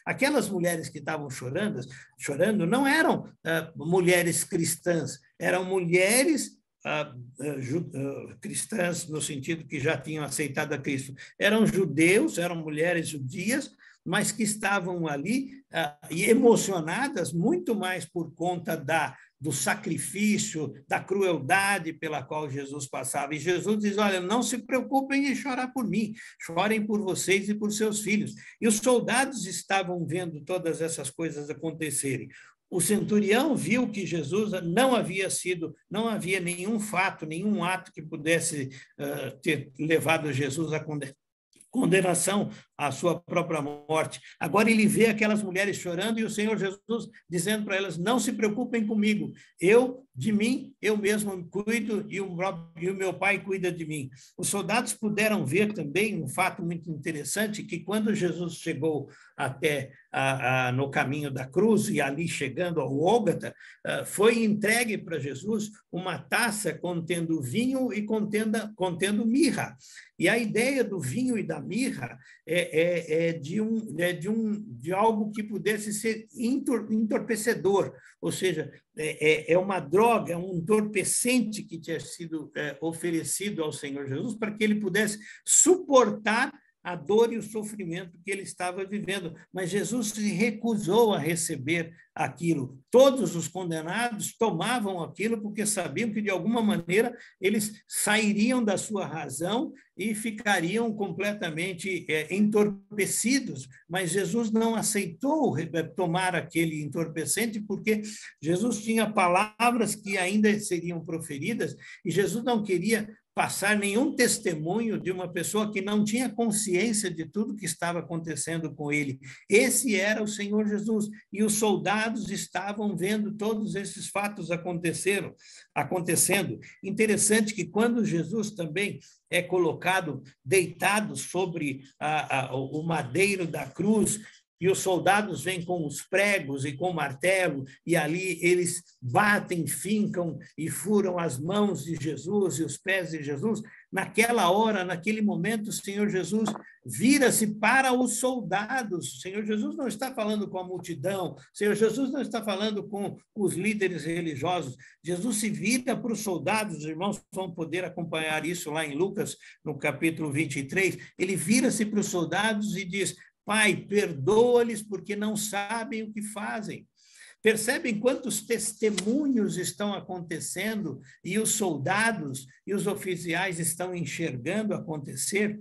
Speaker 2: Aquelas mulheres que estavam chorando não eram mulheres cristãs, eram mulheres cristãs, no sentido que já tinham aceitado a Cristo. Eram judeus, eram mulheres judias, mas que estavam ali e emocionadas muito mais por conta do sacrifício, da crueldade pela qual Jesus passava. E Jesus diz: olha, não se preocupem em chorar por mim, chorem por vocês e por seus filhos. E os soldados estavam vendo todas essas coisas acontecerem. O centurião viu que Jesus não havia nenhum fato, nenhum ato que pudesse ter levado Jesus à condenação à sua própria morte. Agora ele vê aquelas mulheres chorando e o Senhor Jesus dizendo para elas: não se preocupem comigo, de mim, eu mesmo cuido e o meu Pai cuida de mim. Os soldados puderam ver também um fato muito interessante, que quando Jesus chegou até no caminho da cruz e ali chegando ao Gólgota, foi entregue para Jesus uma taça contendo vinho e contendo mirra. E a ideia do vinho e da mirra de algo que pudesse ser entorpecedor, ou seja, é uma droga, é um entorpecente que tinha sido oferecido ao Senhor Jesus para que ele pudesse suportar a dor e o sofrimento que ele estava vivendo. Mas Jesus se recusou a receber aquilo. Todos os condenados tomavam aquilo porque sabiam que, de alguma maneira, eles sairiam da sua razão e ficariam completamente entorpecidos. Mas Jesus não aceitou tomar aquele entorpecente porque Jesus tinha palavras que ainda seriam proferidas e Jesus não queria passar nenhum testemunho de uma pessoa que não tinha consciência de tudo que estava acontecendo com ele. Esse era o Senhor Jesus, e os soldados estavam vendo todos esses fatos acontecendo. Interessante que quando Jesus também é colocado deitado sobre o madeiro da cruz, e os soldados vêm com os pregos e com o martelo, e ali eles batem, fincam e furam as mãos de Jesus e os pés de Jesus. Naquela hora, naquele momento, o Senhor Jesus vira-se para os soldados. O Senhor Jesus não está falando com a multidão, o Senhor Jesus não está falando com os líderes religiosos. Jesus se vira para os soldados, os irmãos vão poder acompanhar isso lá em Lucas, no capítulo 23. Ele vira-se para os soldados e diz: Pai, perdoa-lhes porque não sabem o que fazem. Percebem quantos testemunhos estão acontecendo e os soldados e os oficiais estão enxergando acontecer?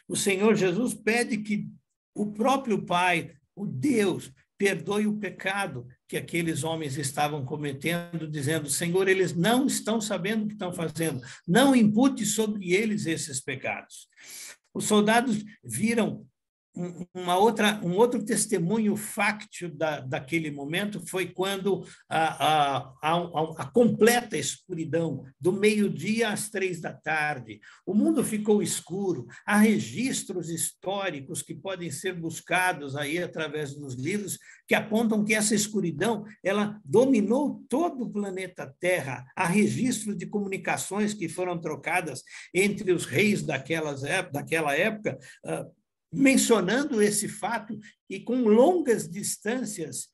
Speaker 2: O Senhor Jesus pede que o próprio Pai, o Deus, perdoe o pecado que aqueles homens estavam cometendo, dizendo: Senhor, eles não estão sabendo o que estão fazendo, não impute sobre eles esses pecados. Os soldados viram um outro testemunho fáctil daquele momento foi quando a completa escuridão, do meio-dia às 3 da tarde. O mundo ficou escuro. Há registros históricos que podem ser buscados aí através dos livros que apontam que essa escuridão ela dominou todo o planeta Terra. Há registros de comunicações que foram trocadas entre os reis daquela época, mencionando esse fato e com longas distâncias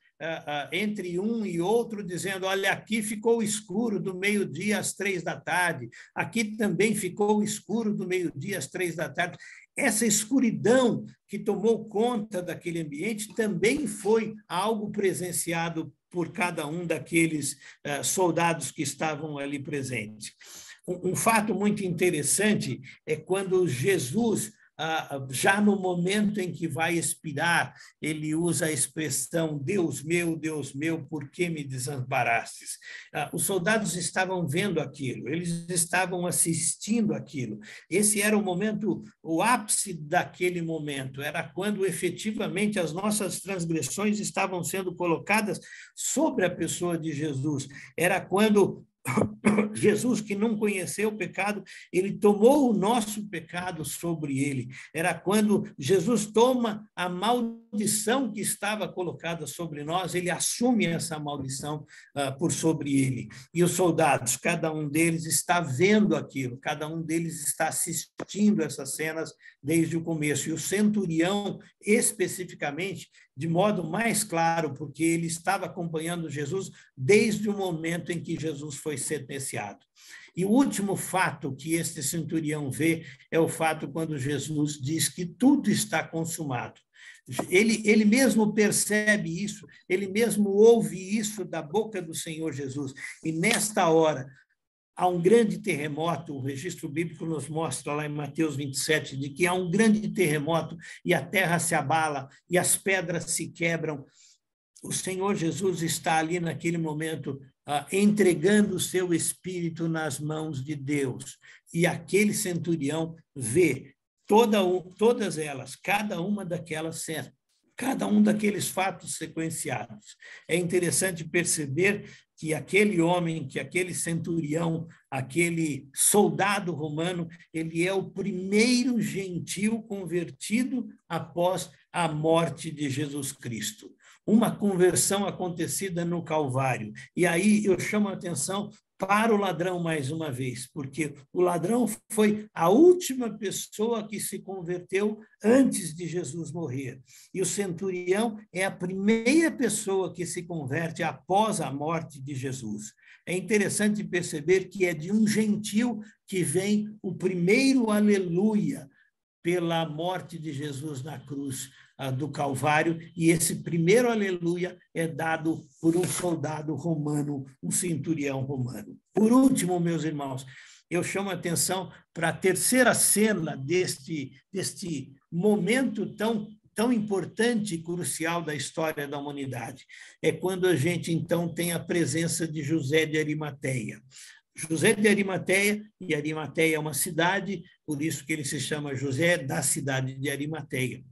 Speaker 2: entre um e outro, dizendo: olha, aqui ficou escuro do meio-dia às 3 da tarde, aqui também ficou escuro do meio-dia às 3 da tarde. Essa escuridão que tomou conta daquele ambiente também foi algo presenciado por cada um daqueles soldados que estavam ali presentes. Um fato muito interessante é quando Jesus, já no momento em que vai expirar, ele usa a expressão: Deus meu, por que me desamparastes? Os soldados estavam vendo aquilo, eles estavam assistindo aquilo. Esse era o momento, o ápice daquele momento, era quando efetivamente as nossas transgressões estavam sendo colocadas sobre a pessoa de Jesus. Era quando Jesus, que não conheceu o pecado, ele tomou o nosso pecado sobre ele. Era quando Jesus toma a maldição que estava colocada sobre nós, ele assume essa maldição por sobre ele. E os soldados, cada um deles está vendo aquilo, cada um deles está assistindo essas cenas desde o começo. E o centurião, especificamente, de modo mais claro, porque ele estava acompanhando Jesus desde o momento em que Jesus foi sentenciado. E o último fato que este centurião vê é o fato quando Jesus diz que tudo está consumado. Ele mesmo percebe isso, ele mesmo ouve isso da boca do Senhor Jesus. E nesta hora, há um grande terremoto, o registro bíblico nos mostra lá em Mateus 27, de que há um grande terremoto e a terra se abala e as pedras se quebram. O Senhor Jesus está ali naquele momento entregando o seu espírito nas mãos de Deus. E aquele centurião vê todas elas, cada uma daquelas cenas, cada um daqueles fatos sequenciados. É interessante perceber que aquele homem, que aquele centurião, aquele soldado romano, ele é o primeiro gentil convertido após a morte de Jesus Cristo. Uma conversão acontecida no Calvário. E aí eu chamo a atenção para o ladrão mais uma vez, porque o ladrão foi a última pessoa que se converteu antes de Jesus morrer. E o centurião é a primeira pessoa que se converte após a morte de Jesus. É interessante perceber que é de um gentil que vem o primeiro aleluia pela morte de Jesus na cruz do Calvário, e esse primeiro aleluia é dado por um soldado romano, um centurião romano. Por último, meus irmãos, eu chamo a atenção para a terceira cena deste momento tão importante e crucial da história da humanidade. É quando a gente, então, tem a presença de José de Arimateia. José de Arimateia, e Arimateia é uma cidade, por isso que ele se chama José da cidade de Arimateia.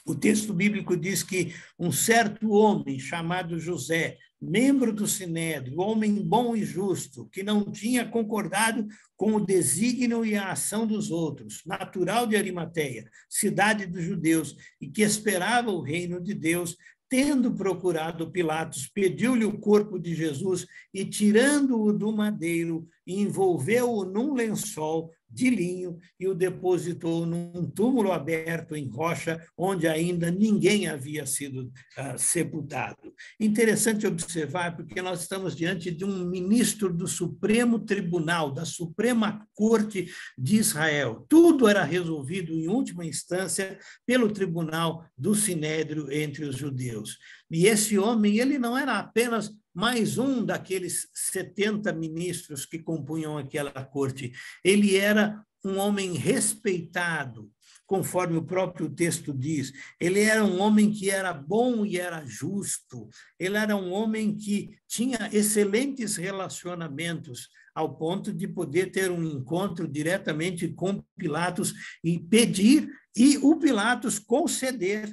Speaker 2: O texto bíblico diz que um certo homem chamado José, membro do Sinédrio, homem bom e justo, que não tinha concordado com o desígnio e a ação dos outros, natural de Arimateia, cidade dos judeus, e que esperava o reino de Deus, tendo procurado Pilatos, pediu-lhe o corpo de Jesus e, tirando-o do madeiro, envolveu-o num lençol de linho e o depositou num túmulo aberto em rocha, onde ainda ninguém havia sido sepultado. Interessante observar, porque nós estamos diante de um ministro do Supremo Tribunal, da Suprema Corte de Israel. Tudo era resolvido, em última instância, pelo tribunal do Sinédrio entre os judeus. E esse homem, ele não era apenas mais um daqueles 70 ministros que compunham aquela corte. Ele era um homem respeitado, conforme o próprio texto diz. Ele era um homem que era bom e era justo. Ele era um homem que tinha excelentes relacionamentos, ao ponto de poder ter um encontro diretamente com Pilatos e pedir, e o Pilatos conceder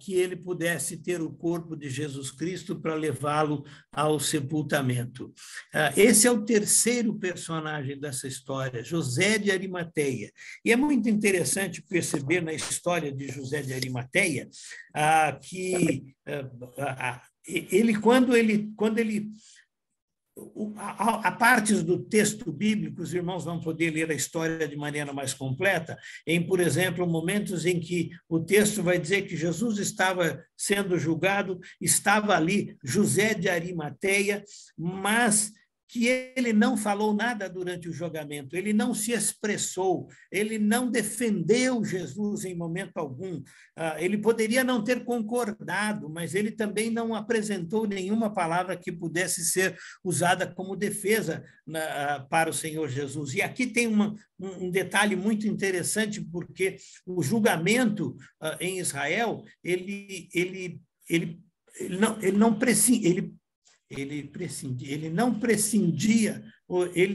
Speaker 2: que ele pudesse ter o corpo de Jesus Cristo para levá-lo ao sepultamento. Esse é o terceiro personagem dessa história, José de Arimateia. E é muito interessante perceber na história de José de Arimateia que ele, quando ele a partes do texto bíblico, os irmãos vão poder ler a história de maneira mais completa, em, por exemplo, momentos em que o texto vai dizer que Jesus estava sendo julgado, estava ali José de Arimateia, mas que ele não falou nada durante o julgamento, ele não se expressou, ele não defendeu Jesus em momento algum. Ele poderia não ter concordado, mas ele também não apresentou nenhuma palavra que pudesse ser usada como defesa para o Senhor Jesus. E aqui tem um detalhe muito interessante, porque o julgamento em Israel, ele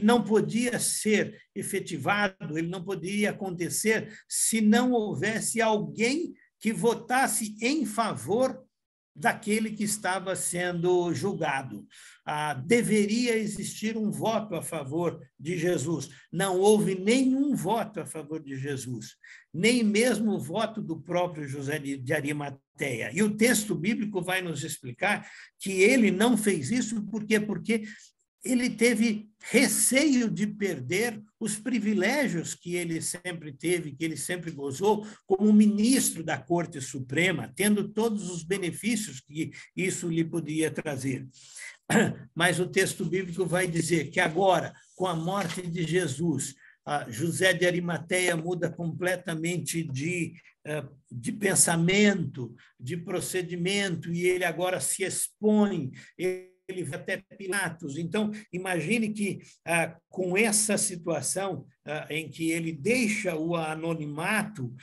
Speaker 2: não podia ser efetivado, ele não podia acontecer se não houvesse alguém que votasse em favor daquele que estava sendo julgado. Deveria existir um voto a favor de Jesus. Não houve nenhum voto a favor de Jesus, nem mesmo o voto do próprio José de Arimateia. E o texto bíblico vai nos explicar que ele não fez isso porque ele teve receio de perder os privilégios que ele sempre teve, que ele sempre gozou, como ministro da Corte Suprema, tendo todos os benefícios que isso lhe podia trazer. Mas o texto bíblico vai dizer que agora, com a morte de Jesus, José de Arimateia muda completamente de pensamento, de procedimento, e ele agora se expõe, ele vai até Pilatos. Então, imagine que, com essa situação em que ele deixa o anonimato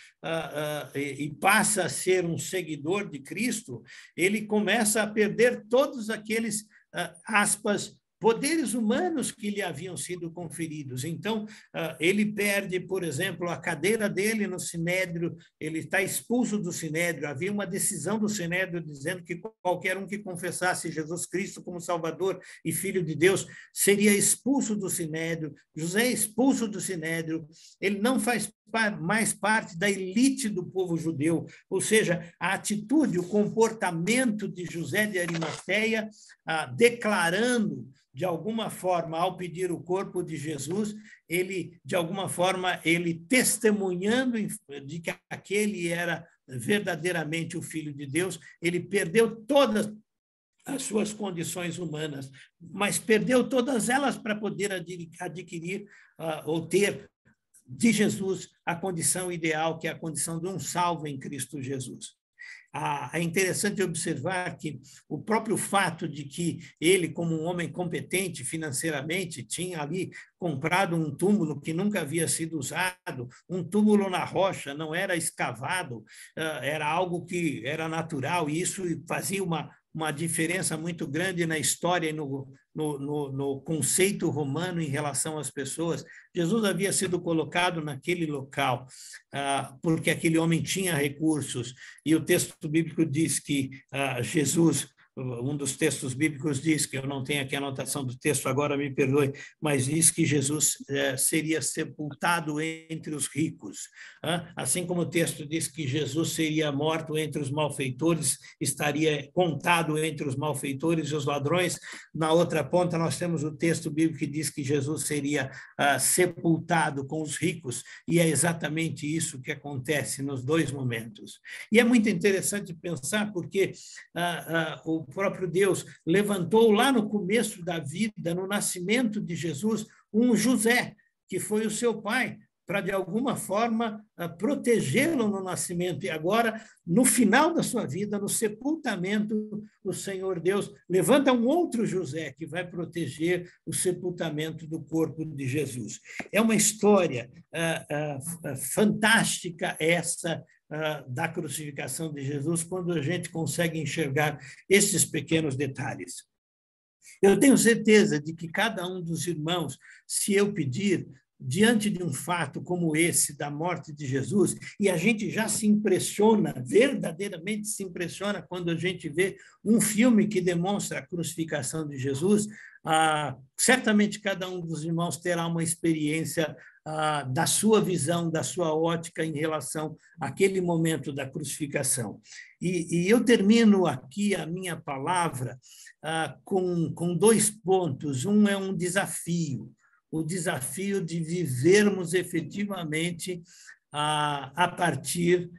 Speaker 2: e passa a ser um seguidor de Cristo, ele começa a perder todos aqueles, aspas, poderes humanos que lhe haviam sido conferidos. Então, ele perde, por exemplo, a cadeira dele no Sinédrio, ele está expulso do Sinédrio. Havia uma decisão do Sinédrio dizendo que qualquer um que confessasse Jesus Cristo como Salvador e Filho de Deus seria expulso do Sinédrio. José é expulso do Sinédrio, ele não faz mais parte da elite do povo judeu, ou seja, a atitude, o comportamento de José de Arimateia, declarando, de alguma forma, ao pedir o corpo de Jesus, ele, de alguma forma, ele testemunhando de que aquele era verdadeiramente o Filho de Deus, ele perdeu todas as suas condições humanas, mas perdeu todas elas para poder adquirir ou ter de Jesus a condição ideal, que é a condição de um salvo em Cristo Jesus. É interessante observar que o próprio fato de que ele, como um homem competente financeiramente, tinha ali comprado um túmulo que nunca havia sido usado, um túmulo na rocha, não era escavado, era algo que era natural, e isso fazia uma diferença muito grande na história e no conceito romano em relação às pessoas. Jesus havia sido colocado naquele local porque aquele homem tinha recursos, e o texto bíblico diz que Jesus, um dos textos bíblicos diz, que eu não tenho aqui a anotação do texto agora, me perdoe, mas diz que Jesus seria sepultado entre os ricos. Assim como o texto diz que Jesus seria morto entre os malfeitores, estaria contado entre os malfeitores e os ladrões. Na outra ponta, nós temos o texto bíblico que diz que Jesus seria sepultado com os ricos, e é exatamente isso que acontece nos dois momentos. E é muito interessante pensar, porque o próprio Deus levantou lá no começo da vida, no nascimento de Jesus, um José, que foi o seu pai, para, de alguma forma, protegê-lo no nascimento. E agora, no final da sua vida, no sepultamento, o Senhor Deus levanta um outro José que vai proteger o sepultamento do corpo de Jesus. É uma história fantástica essa da crucificação de Jesus, quando a gente consegue enxergar esses pequenos detalhes. Eu tenho certeza de que cada um dos irmãos, se eu pedir, diante de um fato como esse, da morte de Jesus, e a gente já se impressiona, verdadeiramente se impressiona, quando a gente vê um filme que demonstra a crucificação de Jesus, certamente cada um dos irmãos terá uma experiência da sua visão, da sua ótica em relação àquele momento da crucificação. E eu termino aqui a minha palavra com dois pontos. Um é um desafio, o desafio de vivermos efetivamente a partir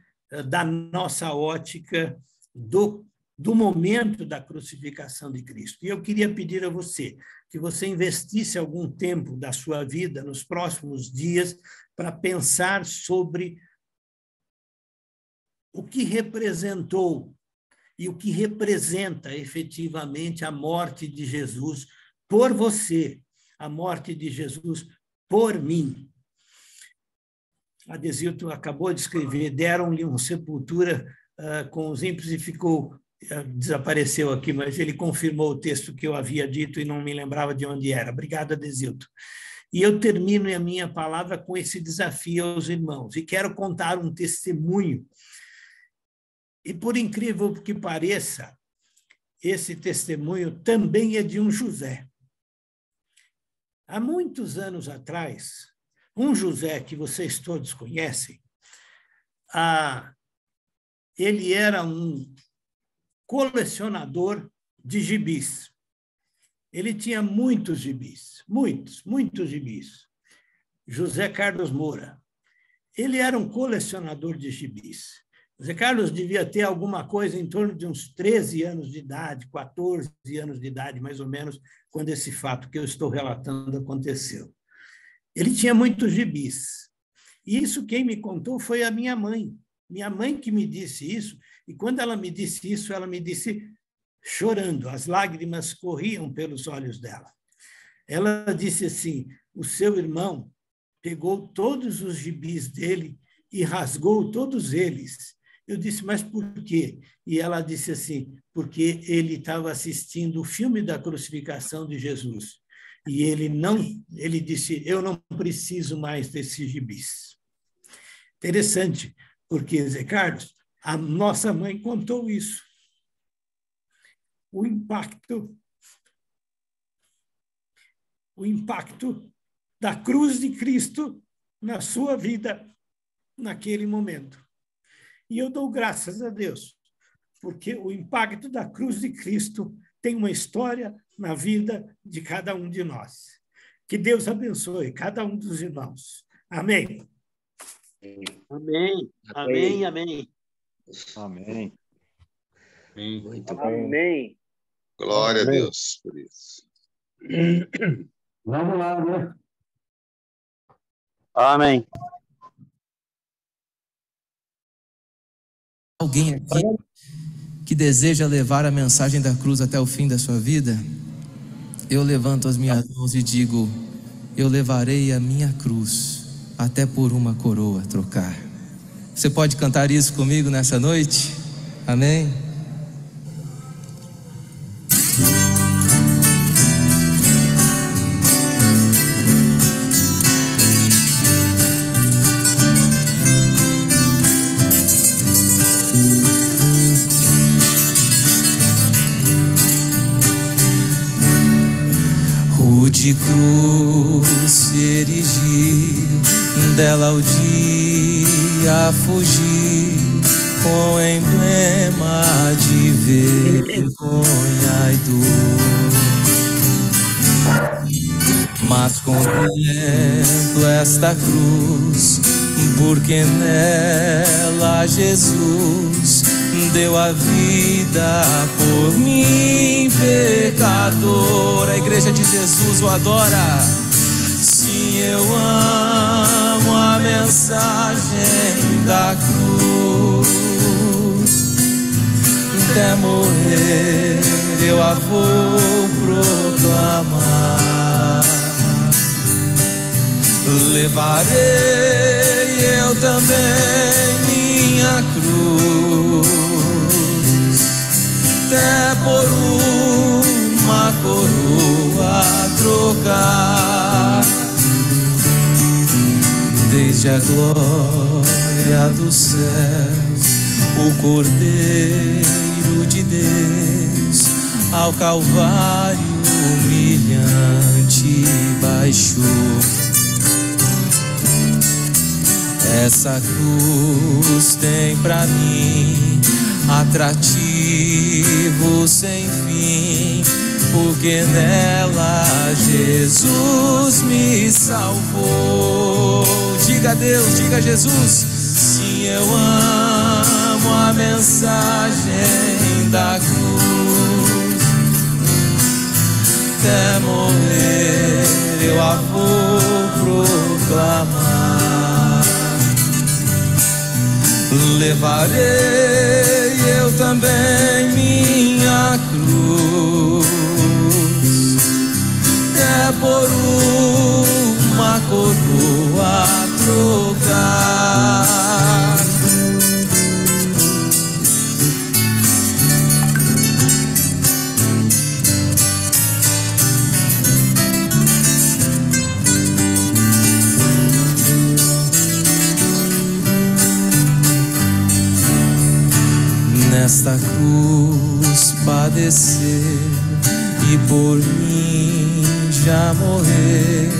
Speaker 2: da nossa ótica do momento da crucificação de Cristo. E eu queria pedir a você que você investisse algum tempo da sua vida nos próximos dias para pensar sobre o que representou e o que representa efetivamente a morte de Jesus por você, a morte de Jesus por mim. A Desilton acabou de escrever, deram-lhe uma sepultura com os ímpios e desapareceu aqui, mas ele confirmou o texto que eu havia dito e não me lembrava de onde era. Obrigado, Desilton. E eu termino a minha palavra com esse desafio aos irmãos, e quero contar um testemunho. E, por incrível que pareça, esse testemunho também é de um José. Há muitos anos atrás, um José que vocês todos conhecem, ele era um colecionador de gibis. Ele tinha muitos gibis, muitos gibis. José Carlos Moura. Ele era um colecionador de gibis. José Carlos devia ter alguma coisa em torno de uns 13 anos de idade, 14 anos de idade, mais ou menos, quando esse fato que eu estou relatando aconteceu. Ele tinha muitos gibis. E isso quem me contou foi a minha mãe. Minha mãe que me disse isso, e quando ela me disse isso, ela me disse chorando, as lágrimas corriam pelos olhos dela. Ela disse assim: o seu irmão pegou todos os gibis dele e rasgou todos eles. Eu disse, mas por quê? E ela disse assim, porque ele estava assistindo o filme da crucificação de Jesus. E ele disse, eu não preciso mais desses gibis. Interessante, porque, Zé Carlos, a nossa mãe contou isso. O impacto da cruz de Cristo na sua vida naquele momento. E eu dou graças a Deus, porque o impacto da cruz de Cristo tem uma história na vida de cada um de nós. Que Deus abençoe cada um dos irmãos. Amém.
Speaker 8: Amém. Amém. Amém.
Speaker 9: Amém.
Speaker 8: Muito amém.
Speaker 10: Glória a Deus por isso.
Speaker 3: Vamos lá, né?
Speaker 8: Amém.
Speaker 11: Alguém aqui que deseja levar a mensagem da cruz até o fim da sua vida? Eu levanto as minhas mãos e digo: eu levarei a minha cruz até por uma coroa trocar. Você pode cantar isso comigo nessa noite? Amém? De cruz se erigiu, dela o dia fugir, com emblema de vergonha e dor. Mas contemplo esta cruz, porque nela Jesus deu a vida por mim, pecador. A igreja de Jesus o adora. Sim, eu amo a mensagem da cruz. Até morrer eu a vou proclamar. Levarei eu também minha cruz, até por uma coroa trocar. Desde a glória dos céus, o Cordeiro de Deus ao Calvário humilhante baixou. Essa cruz tem pra mim atrativo sem fim, porque nela Jesus me salvou. Diga a Deus, diga a Jesus. Sim, eu amo a mensagem da cruz, até morrer eu a vou proclamar. Levarei eu também minha cruz, até por uma coroa trocar. Nesta cruz padecer e por mim já morrer,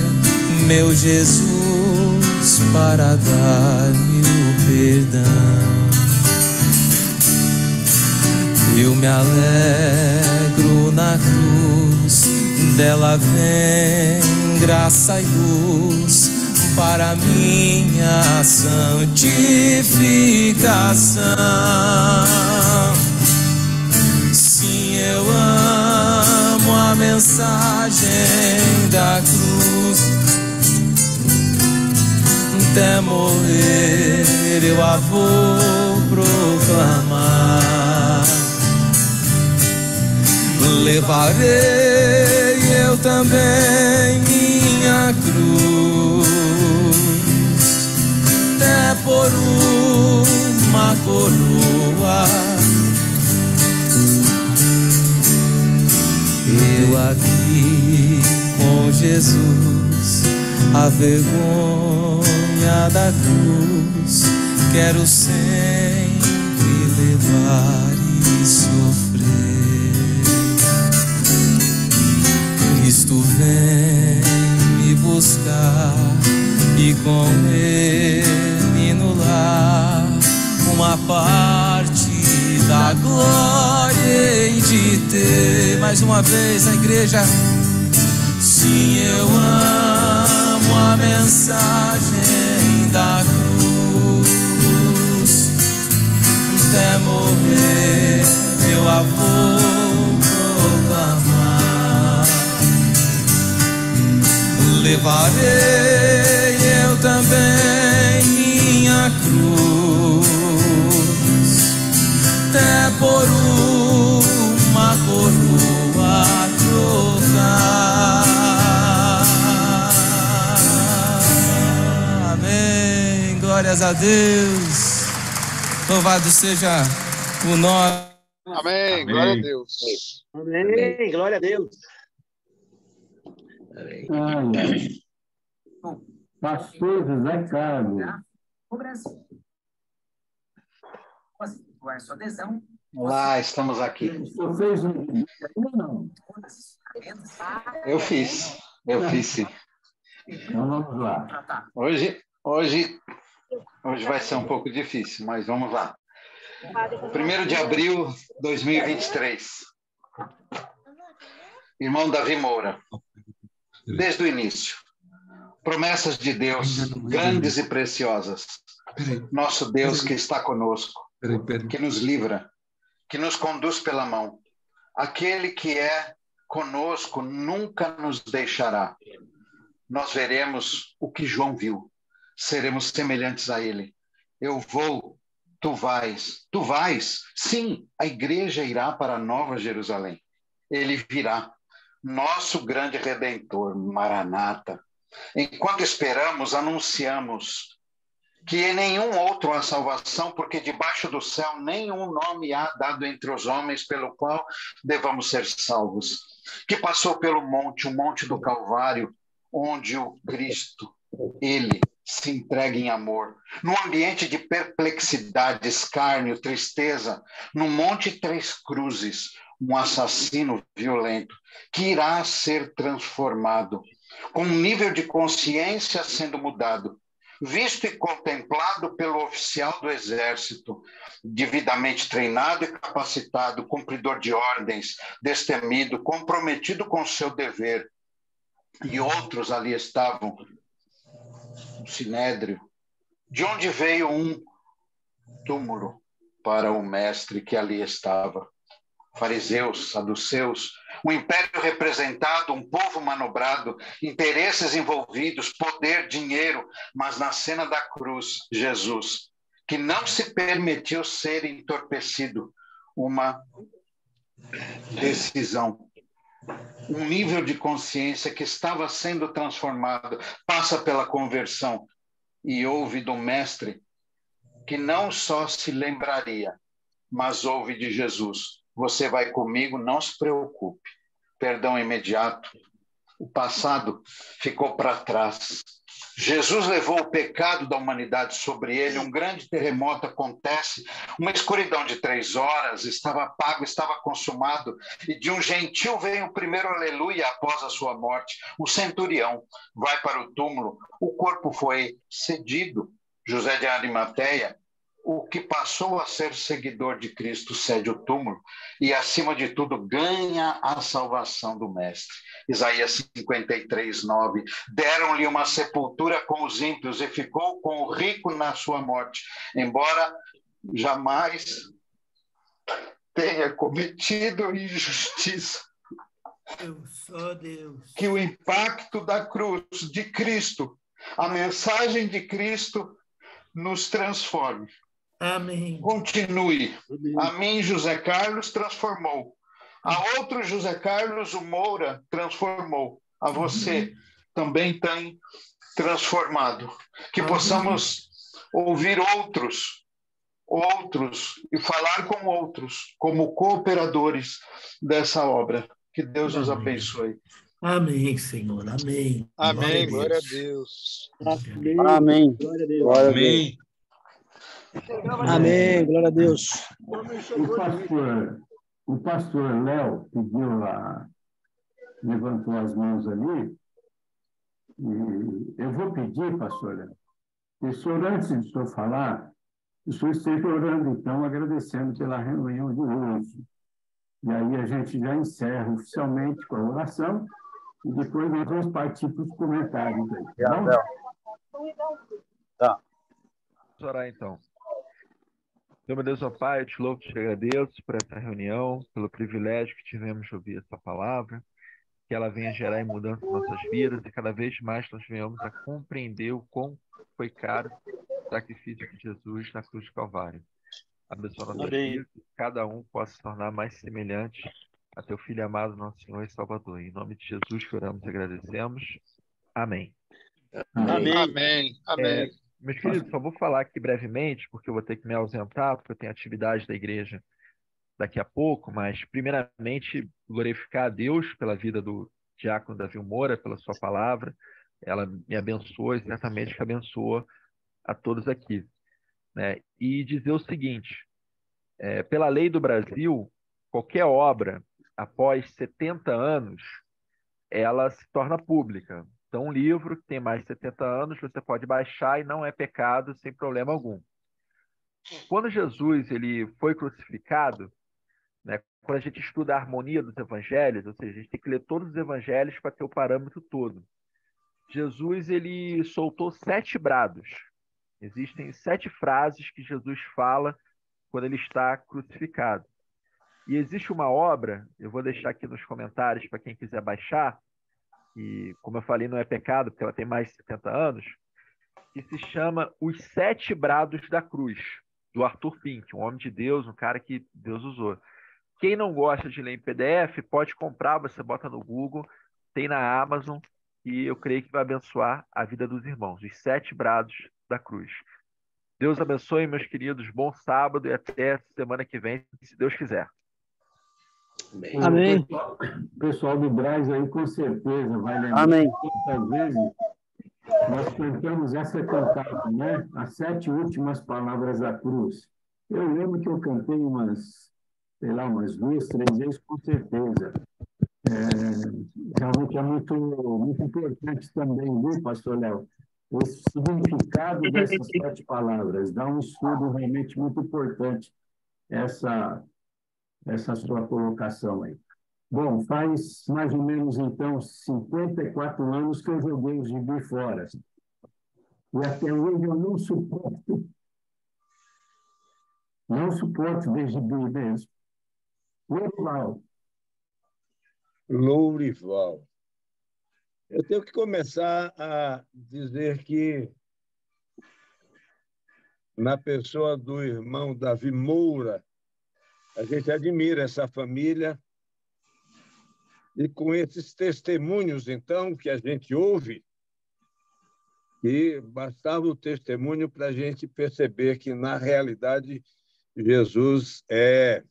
Speaker 11: meu Jesus, para dar-me o perdão. Eu me alegro na cruz, dela vem graça e luz para minha santificação. Sim, eu amo a mensagem da cruz, até morrer eu a vou proclamar. Levarei eu também minha cruz, até por uma coroa. Eu aqui com Jesus, a vergonha da cruz, quero sempre levar e sofrer. Cristo vem me buscar e com ele no lar a glória hei de ter. Mais uma vez a igreja. Sim, eu amo a mensagem da cruz. Até morrer eu a vou proclamar. Levarei eu também minha cruz, até por uma coroa trocar. Amém. Glórias a Deus. Louvado seja o nome.
Speaker 10: Amém. Glória a Deus.
Speaker 8: Amém. Glória a Deus.
Speaker 3: Pastor José Carlos.
Speaker 12: O Brasil. Com sua adesão.
Speaker 13: Olá, estamos aqui.
Speaker 3: Você fez um vídeo ainda não?
Speaker 13: Eu fiz sim.
Speaker 3: Então vamos lá.
Speaker 13: Hoje vai ser um pouco difícil, mas vamos lá. 1º de abril de 2023. Irmão Davi Moura. Desde o início. Promessas de Deus, grandes e preciosas. Nosso Deus que está conosco, que nos livra, que nos conduz pela mão. Aquele que é conosco nunca nos deixará. Nós veremos o que João viu. Seremos semelhantes a ele. Eu vou, tu vais. Tu vais? Sim, a igreja irá para a Nova Jerusalém. Ele virá. Nosso grande Redentor, Maranata. Enquanto esperamos, anunciamos que em nenhum outro há salvação, porque debaixo do céu nenhum nome há dado entre os homens pelo qual devamos ser salvos. Que passou pelo monte, o monte do Calvário, onde o Cristo, ele se entrega em amor. Num ambiente de perplexidade, escárnio, tristeza, no monte 3 cruzes, um assassino violento que irá ser transformado, com um nível de consciência sendo mudado, visto e contemplado pelo oficial do exército, devidamente treinado e capacitado, cumpridor de ordens, destemido, comprometido com seu dever. E outros ali estavam, no sinédrio, de onde veio um túmulo para o mestre que ali estava. Fariseus, saduceus, um império representado, um povo manobrado, interesses envolvidos, poder, dinheiro, mas na cena da cruz, Jesus, que não se permitiu ser entorpecido, uma decisão, um nível de consciência que estava sendo transformado, passa pela conversão e ouve do mestre que não só se lembraria, mas ouve de Jesus. Você vai comigo, não se preocupe. Perdão imediato. O passado ficou para trás. Jesus levou o pecado da humanidade sobre ele, um grande terremoto acontece, uma escuridão de 3 horas, estava pago, estava consumado, e de um gentil vem o primeiro aleluia após a sua morte. O centurião vai para o túmulo, o corpo foi cedido. José de Arimateia, o que passou a ser seguidor de Cristo, cede o túmulo e, acima de tudo, ganha a salvação do Mestre. Isaías 53:9. Deram-lhe uma sepultura com os ímpios e ficou com o rico na sua morte, embora jamais tenha cometido injustiça.
Speaker 2: Deus.
Speaker 13: Que o impacto da cruz de Cristo, a mensagem de Cristo, nos transforme.
Speaker 2: Amém.
Speaker 13: Continue. A mim, José Carlos, transformou. A outro José Carlos, o Moura, transformou. A você também tem transformado. Que possamos ouvir outros e falar com outros, como cooperadores dessa obra. Que Deus nos abençoe.
Speaker 2: Amém, Senhor. Amém.
Speaker 10: Amém. Glória a Deus.
Speaker 8: Amém. Glória a Deus.
Speaker 1: Amém.
Speaker 8: Amém. Glória a Deus.
Speaker 3: O pastor Léo pediu lá, levantou as mãos ali, e eu vou pedir, pastor Léo, que o senhor, antes de o senhor falar, Estou sempre orando, então, agradecendo pela reunião de hoje. E aí a gente já encerra oficialmente com a oração e depois nós vamos partir para os comentários aí.
Speaker 6: Tá.
Speaker 14: Vamos orar, então. Meu Deus, ó Pai, eu te louvo e te agradeço por essa reunião, pelo privilégio que tivemos de ouvir essa palavra, que ela venha gerar mudança em nossas vidas e cada vez mais nós venhamos a compreender o quão foi caro o sacrifício de Jesus na cruz do Calvário. Abençoa nossas vidas, que cada um possa se tornar mais semelhante a teu Filho amado, nosso Senhor e Salvador. Em nome de Jesus que oramos e agradecemos. Amém.
Speaker 10: Amém. Amém.
Speaker 14: Meus queridos, só vou falar aqui brevemente, porque eu vou ter que me ausentar, porque eu tenho atividade da igreja daqui a pouco, mas primeiramente glorificar a Deus pela vida do diácono Davi Moura, pela sua palavra. Ela me abençoou e certamente que abençoou a todos aqui, né? E dizer o seguinte, pela lei do Brasil, qualquer obra após 70 anos, ela se torna pública. Então, um livro que tem mais de 70 anos, você pode baixar e não é pecado sem problema algum. Quando Jesus ele foi crucificado, né, quando a gente estuda a harmonia dos evangelhos, ou seja, a gente tem que ler todos os evangelhos para ter o parâmetro todo. Jesus ele soltou 7 brados. Existem 7 frases que Jesus fala quando ele está crucificado. E existe uma obra, eu vou deixar aqui nos comentários para quem quiser baixar, e como eu falei, não é pecado, porque ela tem mais de 70 anos, que se chama Os 7 Brados da Cruz, do Arthur Pink, um homem de Deus, um cara que Deus usou. Quem não gosta de ler em PDF, pode comprar, você bota no Google, tem na Amazon, e eu creio que vai abençoar a vida dos irmãos. Os 7 Brados da Cruz. Deus abençoe, meus queridos, bom sábado e até semana que vem, se Deus quiser.
Speaker 3: Amém. O pessoal do Braz aí com certeza vai lembrar.
Speaker 8: Amém.
Speaker 3: Quantas vezes nós cantamos essa cantada, né? As 7 últimas palavras da cruz. Eu lembro que eu cantei umas 2, 3 vezes com certeza. Realmente é muito importante também, viu, pastor Léo? O significado dessas 7 palavras. Dá um estudo realmente muito importante essa sua colocação aí. Bom, faz mais ou menos, então, 54 anos que eu joguei os gibi fora. E até hoje eu não suporto ver gibi mesmo.
Speaker 15: Lourival. Eu tenho que começar a dizer que, na pessoa do irmão Davi Moura, a gente admira essa família e com esses testemunhos, então, que a gente ouve, que bastava o testemunho para a gente perceber que, na realidade, Jesus é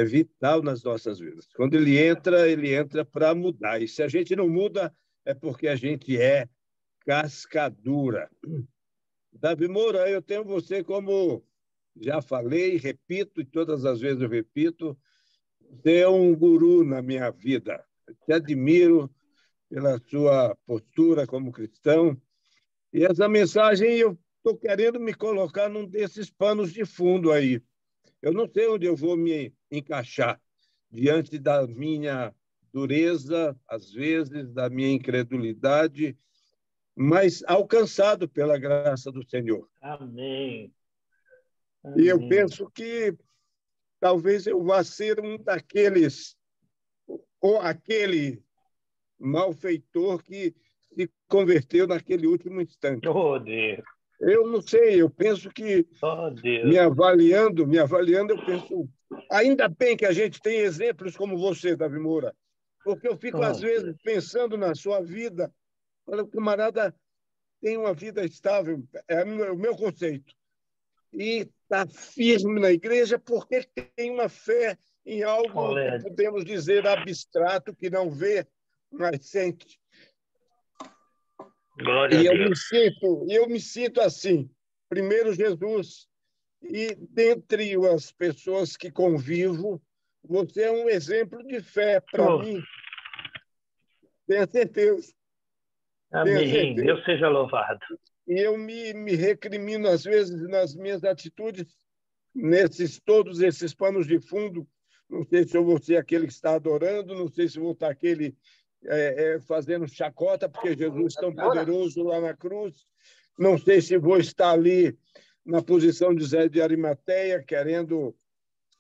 Speaker 15: vital nas nossas vidas. Quando ele entra para mudar. E se a gente não muda, é porque a gente é cascadura. Davi Moura, eu tenho você como... Já falei, repito, e todas as vezes eu repito, você é um guru na minha vida. Te admiro pela sua postura como cristão. E essa mensagem eu estou querendo me colocar num desses panos de fundo aí. Eu não sei onde eu vou me encaixar diante da minha dureza, às vezes, da minha incredulidade, mas alcançado pela graça do Senhor.
Speaker 8: Amém.
Speaker 15: E eu penso que talvez eu vá ser um daqueles, ou aquele malfeitor que se converteu naquele último instante.
Speaker 8: Oh, Deus.
Speaker 15: Eu não sei, eu penso que, me avaliando, eu penso, ainda bem que a gente tem exemplos como você, Davi Moura, porque eu fico, às vezes, pensando na sua vida, olha, o camarada tem uma vida estável, é o meu conceito, e está firme na igreja porque tem uma fé em algo que podemos dizer abstrato, que não vê, mas sente.
Speaker 8: Glória
Speaker 15: e
Speaker 8: a Deus.
Speaker 15: eu me sinto assim, primeiro Jesus, e dentre as pessoas que convivo, você é um exemplo de fé para mim. Tenho certeza.
Speaker 8: Amém. Deus seja louvado.
Speaker 15: E eu me recrimino, às vezes, nas minhas atitudes, todos esses panos de fundo. Não sei se eu vou ser aquele que está adorando, não sei se vou estar aquele fazendo chacota, porque Jesus é tão poderoso lá na cruz. Não sei se vou estar ali na posição de José de Arimateia, querendo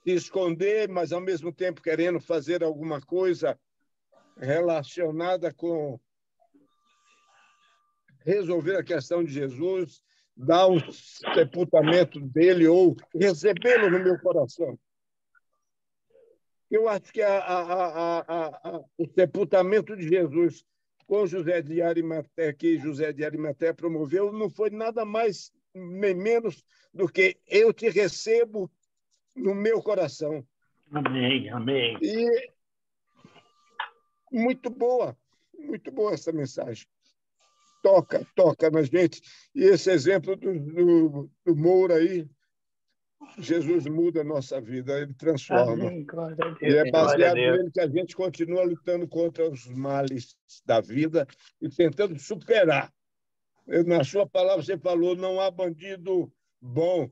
Speaker 15: se esconder, mas, ao mesmo tempo, querendo fazer alguma coisa relacionada com resolver a questão de Jesus, dar o sepultamento dele ou recebê-lo no meu coração. Eu acho que o sepultamento de Jesus com José de Arimateia, que José de Arimateia promoveu, não foi nada mais nem menos do que eu te recebo no meu coração.
Speaker 8: Amém, amém.
Speaker 15: E muito boa essa mensagem. Toca na gente. E esse exemplo do Moura aí, Jesus muda a nossa vida, ele transforma.
Speaker 8: Amém, glória a Deus.
Speaker 15: E é baseado nele que a gente continua lutando contra os males da vida e tentando superar. Na sua palavra, você falou, não há bandido bom.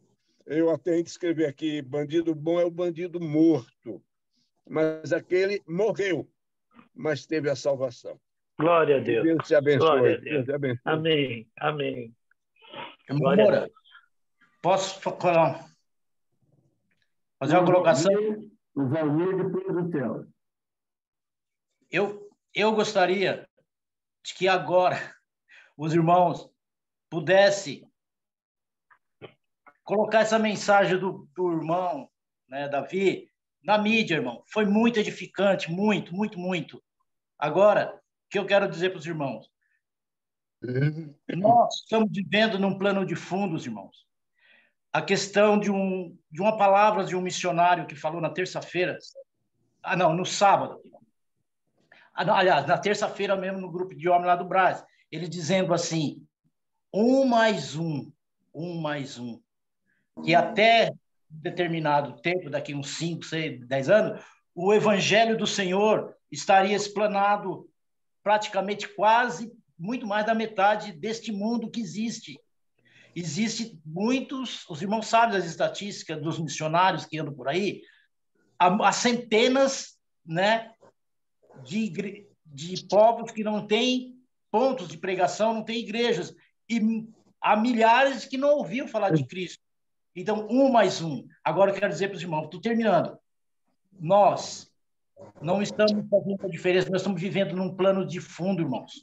Speaker 15: Eu até escrevi aqui, bandido bom é o bandido morto. Mas aquele morreu, mas teve a salvação.
Speaker 8: Glória a Deus.
Speaker 15: Deus te abençoe.
Speaker 8: Glória a Deus.
Speaker 15: Deus te abençoe.
Speaker 8: Amém, amém.
Speaker 16: Moura, posso fazer uma colocação?
Speaker 3: O Valmir depois do Theo.
Speaker 16: Eu gostaria de que agora os irmãos pudessem colocar essa mensagem do irmão, né, Davi, na mídia, irmão. Foi muito edificante, muito, muito, muito. Agora, o que eu quero dizer para os irmãos? Nós estamos vivendo num plano de fundos, irmãos. A questão de uma palavra de um missionário que falou na terça-feira, no sábado. Aliás, na terça-feira mesmo, no grupo de homens lá do Brás, ele dizendo assim, 1 mais 1, 1 mais 1, que até determinado tempo, daqui uns 5, 6, 10 anos, o evangelho do Senhor estaria explanado praticamente quase muito mais da metade deste mundo que existe. Existe muitos, os irmãos sabem das estatísticas dos missionários que andam por aí, há centenas, né, de povos que não têm pontos de pregação, não têm igrejas, e há milhares que não ouviram falar de Cristo. Então, 1 mais 1. Agora eu quero dizer para os irmãos, estou terminando. Nós não estamos fazendo a diferença, nós estamos vivendo num plano de fundo, irmãos.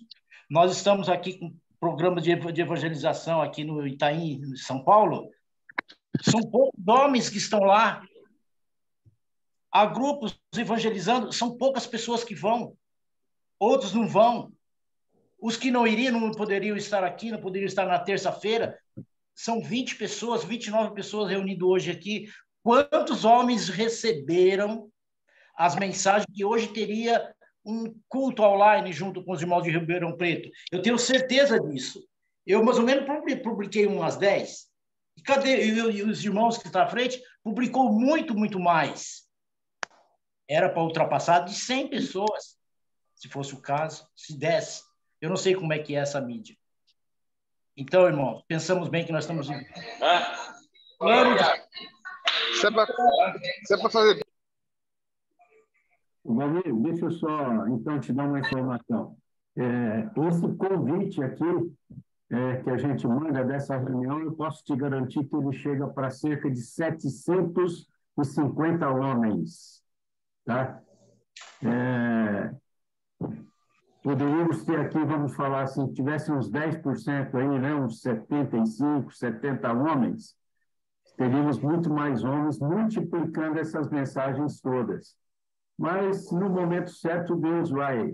Speaker 16: Nós estamos aqui com programas de evangelização aqui no Itaim, em São Paulo. São poucos homens que estão lá. Há grupos evangelizando, são poucas pessoas que vão. Outros não vão. Os que não iriam, não poderiam estar aqui, não poderiam estar na terça-feira. São 20 pessoas, 29 pessoas reunidas hoje aqui. Quantos homens receberam as mensagens que hoje teria um culto online junto com os irmãos de Ribeirão Preto? Eu tenho certeza disso. Eu, mais ou menos, publiquei umas 10. E cadê? E os irmãos que estão à frente publicou muito, muito mais. Era para ultrapassar de 100 pessoas, se fosse o caso, se desse. Eu não sei como é que é essa mídia. Então, irmãos, pensamos bem que nós estamos em plano de...
Speaker 10: Isso é para fazer...
Speaker 3: Valmir, deixa eu só, então, te dar uma informação. Esse convite aqui que a gente manda dessa reunião, eu posso te garantir que ele chega para cerca de 750 homens. Tá? Poderíamos ter aqui, vamos falar assim, se tivesse uns 10% aí, né, uns 75, 70 homens, teríamos muito mais homens multiplicando essas mensagens todas. Mas, no momento certo, Deus vai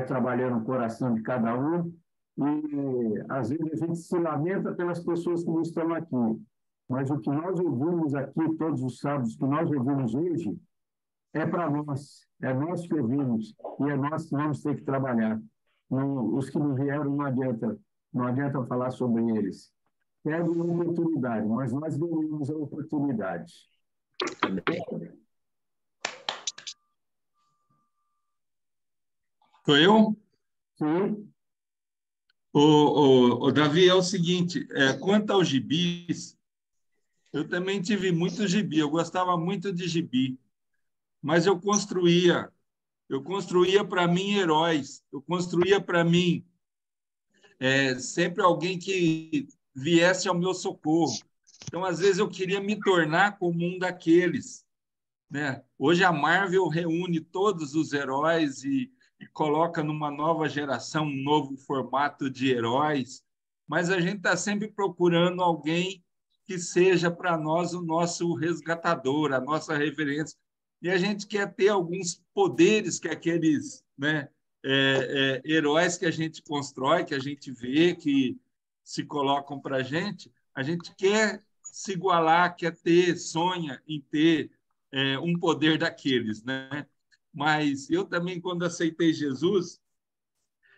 Speaker 3: trabalhar no coração de cada um e, às vezes, a gente se lamenta pelas pessoas que não estão aqui. Mas o que nós ouvimos aqui, todos os sábados, que nós ouvimos hoje, é para nós. É nós que ouvimos e é nós que vamos ter que trabalhar. Os que não vieram, não adianta falar sobre eles. É uma oportunidade, mas nós ganhamos a oportunidade.
Speaker 1: Sou eu?
Speaker 3: Sim.
Speaker 1: O Davi, é o seguinte, quanto aos gibis, eu também tive muito gibi, eu gostava muito de gibi, mas eu construía para mim heróis, eu construía para mim sempre alguém que viesse ao meu socorro. Então, às vezes, eu queria me tornar como um daqueles, né? Hoje, a Marvel reúne todos os heróis e coloca numa nova geração um novo formato de heróis, mas a gente está sempre procurando alguém que seja para nós o nosso resgatador, a nossa referência. E a gente quer ter alguns poderes que aqueles, né, heróis que a gente constrói, que a gente vê, que se colocam para a gente quer se igualar, quer ter, sonha em ter um poder daqueles, né? Mas eu também, quando aceitei Jesus,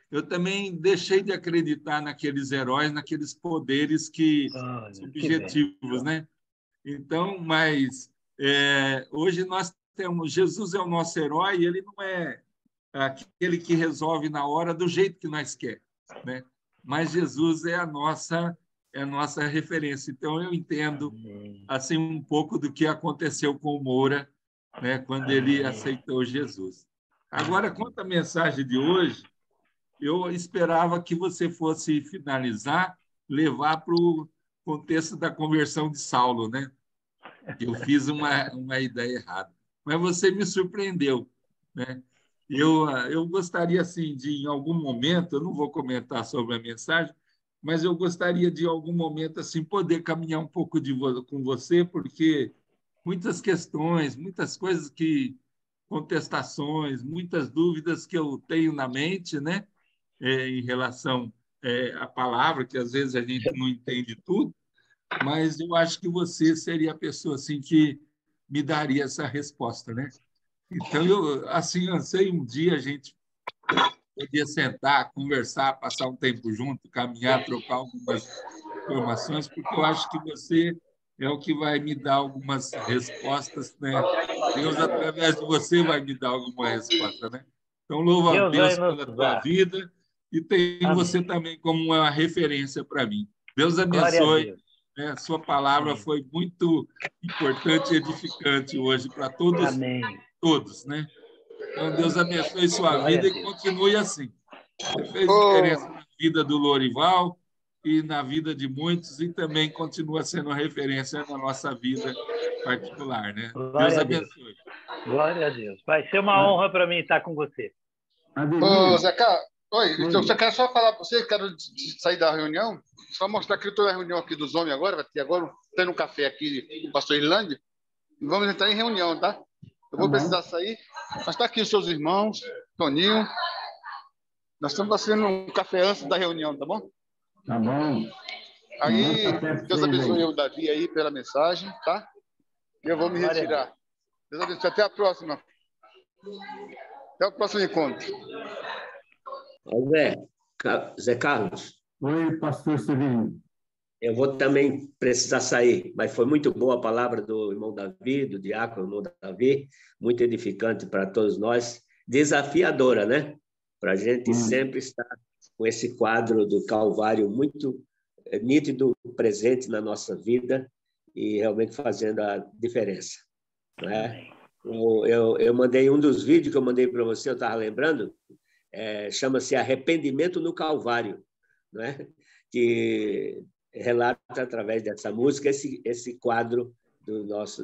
Speaker 1: eu também deixei de acreditar naqueles heróis, naqueles poderes que subjetivos, né? Então, mas hoje nós temos, Jesus é o nosso herói, e ele não é aquele que resolve na hora do jeito que nós queremos, né? Mas Jesus é a nossa referência. Então eu entendo assim um pouco do que aconteceu com o Moura, né, quando ele aceitou Jesus. Agora, quanto à mensagem de hoje, eu esperava que você fosse finalizar, levar para o contexto da conversão de Saulo, né? Eu fiz uma ideia errada, mas você me surpreendeu, né? Eu gostaria, assim, de, em algum momento, eu não vou comentar sobre a mensagem, mas eu gostaria de, em algum momento, assim, poder caminhar um pouco com você, porque muitas questões, muitas coisas contestações, muitas dúvidas que eu tenho na mente, né? Em relação à palavra, que às vezes a gente não entende tudo, mas eu acho que você seria a pessoa assim que me daria essa resposta, né? Então, eu assim ansei um dia a gente podia sentar, conversar, passar um tempo junto, caminhar, trocar algumas informações, porque eu acho que você é o que vai me dar algumas respostas, né? Deus, através de você, vai me dar alguma resposta, né? Então, louvo a Deus pela tua vida e tenho você também como uma referência para mim. Deus abençoe. Né? Sua palavra foi muito importante e edificante hoje para todos, né? Então, Deus abençoe sua vida e continue assim. Você fez diferença na vida do Lorival e na vida de muitos e também continua sendo referência na nossa vida particular, né? Deus abençoe.
Speaker 8: Glória a Deus. Vai ser uma honra para mim estar com você.
Speaker 10: Ô, Zeca, oi, então, eu quero só falar para você, quero sair da reunião, só mostrar que eu estou na reunião aqui dos homens agora, vai ter agora, tendo um café aqui com o pastor Irlande, e vamos entrar em reunião, tá? Eu vou precisar sair, mas está aqui os seus irmãos, Toninho, nós estamos fazendo um café antes da reunião, tá bom?
Speaker 3: Tá bom.
Speaker 10: Aí, Deus abençoe o Davi aí pela mensagem, tá? E eu vou me retirar. Deus abençoe, até a próxima. Até o próximo encontro.
Speaker 17: Zé Carlos.
Speaker 3: Oi, pastor Severino.
Speaker 17: Eu vou também precisar sair, mas foi muito boa a palavra do irmão Davi, do diácono, irmão Davi, muito edificante para todos nós, desafiadora, né? Para a gente sempre estar com esse quadro do Calvário muito nítido, presente na nossa vida e realmente fazendo a diferença, né? Eu mandei um dos vídeos que eu mandei para você, eu estava lembrando, chama-se Arrependimento no Calvário, né? Que relata através dessa música esse quadro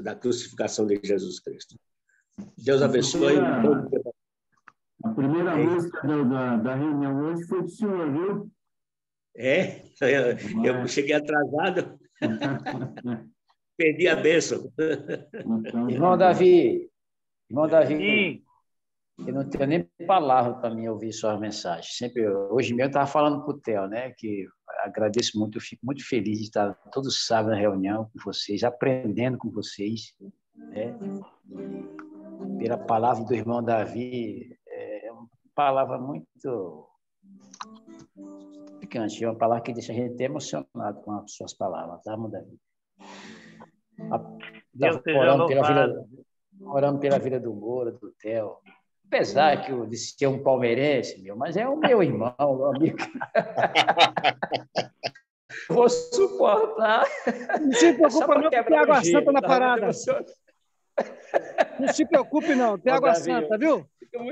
Speaker 17: da crucificação de Jesus Cristo. Deus abençoe.
Speaker 3: A primeira música da reunião hoje foi do senhor, viu?
Speaker 17: Eu cheguei atrasado. Perdi a bênção.
Speaker 6: Irmão Davi, eu não tenho nem palavra para mim ouvir suas mensagens. Hoje mesmo eu estava falando para o Theo, né, que agradeço muito, eu fico muito feliz de estar todo sábado na reunião com vocês, aprendendo com vocês, né? Pela palavra do irmão Davi, é uma palavra muito picante, é uma palavra que deixa a gente até emocionado com as suas palavras, tá, irmão Davi? Orando pela vida do Moura, do Theo, Apesar de ser um palmeirense, mas é o meu irmão, meu amigo. Vou suportar.
Speaker 18: Não se preocupa não, que tem água santa na parada. Não se preocupe não, tem água santa, viu?
Speaker 6: Eu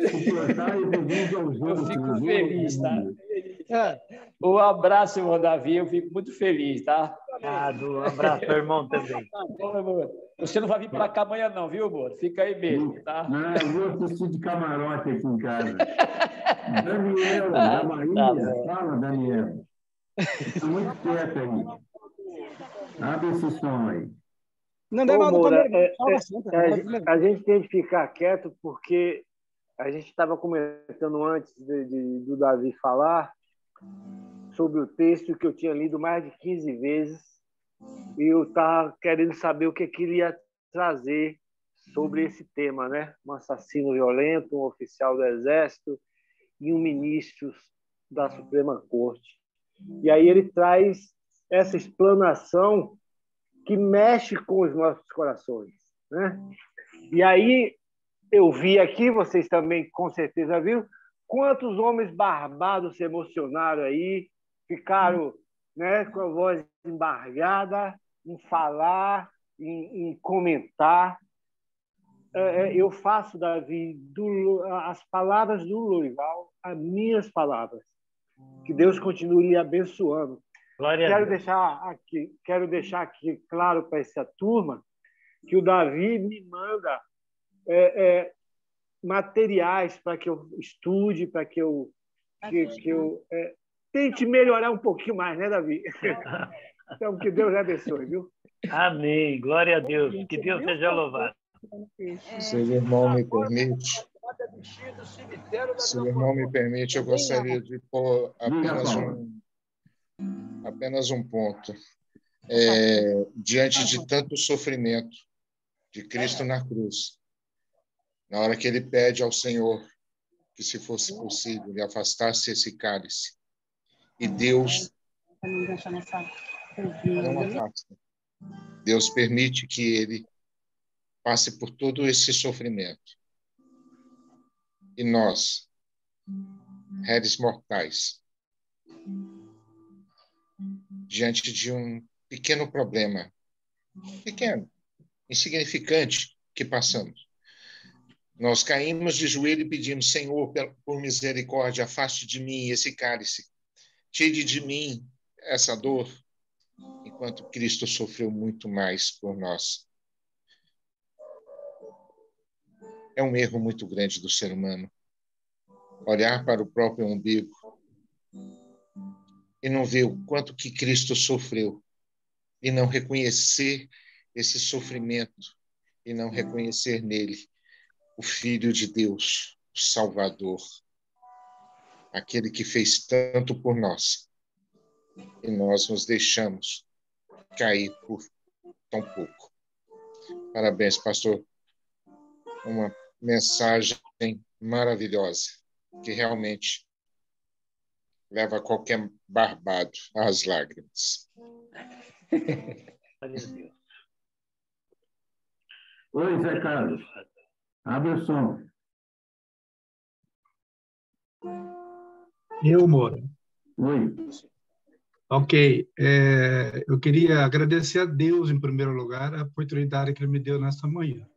Speaker 6: fico feliz, tá? Um abraço, irmão Davi, eu fico muito feliz, tá?
Speaker 8: Um abraço, irmão, também.
Speaker 6: Você não vai vir para cá amanhã não, viu, amor? Fica aí mesmo, tá?
Speaker 3: Não, eu vou assistir de camarote aqui em casa. Daniel, da Marília, fala, Daniel. Está muito quieto aí. Abre esse som aí.
Speaker 18: Não dá nada
Speaker 19: Moura,
Speaker 18: para
Speaker 19: a gente tem que ficar quieto porque a gente estava comentando antes do Davi falar sobre o texto que eu tinha lido mais de 15 vezes e eu estava querendo saber o que ele ia trazer sobre esse tema, né? Um assassino violento, um oficial do Exército e um ministro da Suprema Corte. E aí ele traz essa explanação que mexe com os nossos corações, né? E aí eu vi aqui, vocês também com certeza viram, quantos homens barbados se emocionaram aí, ficaram, né, com a voz embargada em falar, em comentar. Eu faço, Davi, as palavras do Lourival, as minhas palavras. Que Deus continue lhe abençoando. Quero deixar aqui claro para essa turma que o Davi me manda materiais para que eu estude, para que eu tente melhorar um pouquinho mais, né, Davi? Então, que Deus abençoe, viu?
Speaker 8: Amém. Glória a Deus. Que Deus seja louvado.
Speaker 20: Se o irmão me permite, eu gostaria de pôr apenas um ponto. Diante de tanto sofrimento de Cristo na cruz, na hora que ele pede ao Senhor que, se fosse possível, ele afastasse esse cálice, e Deus não afasta. Deus permite que ele passe por todo esse sofrimento. E nós, réis mortais, diante de um pequeno problema, pequeno, insignificante que passamos, nós caímos de joelho e pedimos: Senhor, por misericórdia, afaste de mim esse cálice, tire de mim essa dor, enquanto Cristo sofreu muito mais por nós. É um erro muito grande do ser humano olhar para o próprio umbigo e não ver o quanto que Cristo sofreu, e não reconhecer esse sofrimento, e não reconhecer nele o Filho de Deus, o Salvador, aquele que fez tanto por nós, e nós nos deixamos cair por tão pouco. Parabéns, pastor. Uma mensagem maravilhosa, que realmente leva qualquer barbado às lágrimas.
Speaker 3: Oi, Zé Carlos. Abre o som.
Speaker 5: Eu, Moura.
Speaker 3: Oi.
Speaker 5: Ok. Eu queria agradecer a Deus, em primeiro lugar, a oportunidade que Ele me deu nesta manhã.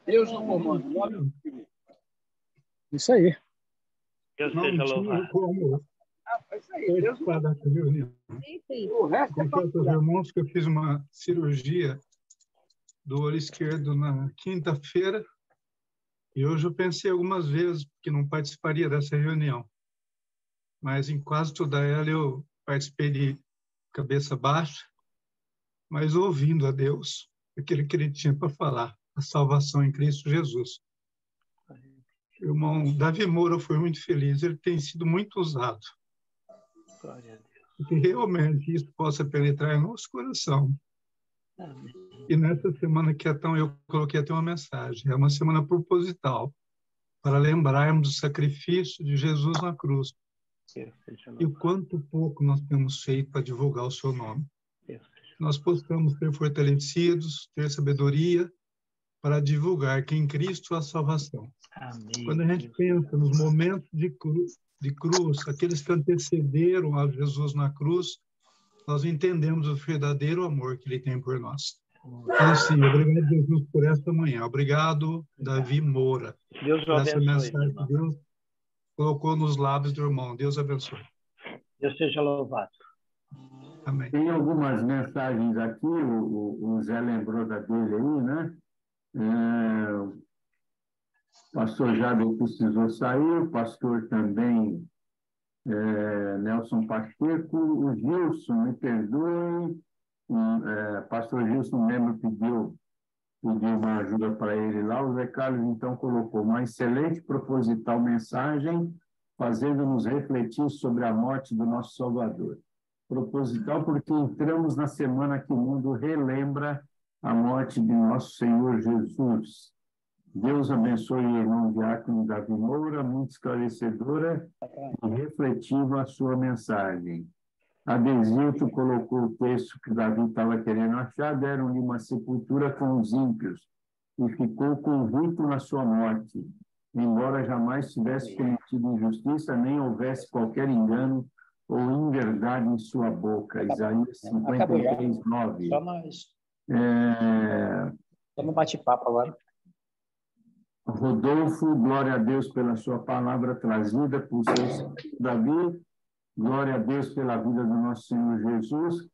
Speaker 18: Deus no comando. Isso aí.
Speaker 8: Deus seja louvado.
Speaker 5: Isso aí. Deus o resto é para os irmãos que eu fiz uma cirurgia do olho esquerdo na quinta-feira, e hoje eu pensei algumas vezes que não participaria dessa reunião, mas em quase toda ela eu participei de cabeça baixa, mas ouvindo a Deus aquilo que Ele tinha para falar, a salvação em Cristo Jesus. O irmão Davi Moura foi muito feliz, ele tem sido muito usado.
Speaker 8: Glória a Deus.
Speaker 5: E que realmente isso possa penetrar em nosso coração.
Speaker 8: Amém.
Speaker 5: E nessa semana que eu coloquei até uma mensagem, é uma semana proposital, para lembrarmos do sacrifício de Jesus na cruz. E o quanto pouco nós temos feito para divulgar o seu nome. Nós possamos ser fortalecidos, ter sabedoria para divulgar que em Cristo há salvação.
Speaker 16: Amém.
Speaker 5: Quando a gente pensa nos momentos de cruz, aqueles que antecederam a Jesus na cruz, nós entendemos o verdadeiro amor que ele tem por nós. Então, assim, obrigado, Jesus, por esta manhã. Obrigado, Davi Moura,
Speaker 16: Deus
Speaker 5: por essa
Speaker 16: abençoe,
Speaker 5: mensagem
Speaker 16: irmão.
Speaker 5: que Deus colocou nos lábios do irmão. Deus abençoe.
Speaker 16: Deus seja louvado.
Speaker 5: Amém.
Speaker 3: Tem algumas mensagens aqui, o Zé lembrou da dele aí, né? O pastor Jader precisou sair, o pastor também, Nelson Pacheco, o Gilson, me perdoe, pastor Gilson mesmo pediu uma ajuda para ele lá, o Zé Carlos então colocou uma excelente proposital mensagem, fazendo-nos refletir sobre a morte do nosso Salvador. Proposital porque entramos na semana que o mundo relembra a morte de nosso Senhor Jesus. Deus abençoe o irmão diácono Davi Moura, muito esclarecedora e refletiva a sua mensagem. Adesilto colocou o texto que Davi estava querendo achar, deram-lhe uma sepultura com os ímpios e ficou convicto na sua morte, embora jamais tivesse cometido injustiça, nem houvesse qualquer engano ou inverdade em sua boca. Isaías 53, 9.
Speaker 6: Só no bate-papo agora.
Speaker 3: Rodolfo, glória a Deus pela sua palavra trazida por seu servo Davi, glória a Deus pela vida do nosso Senhor Jesus,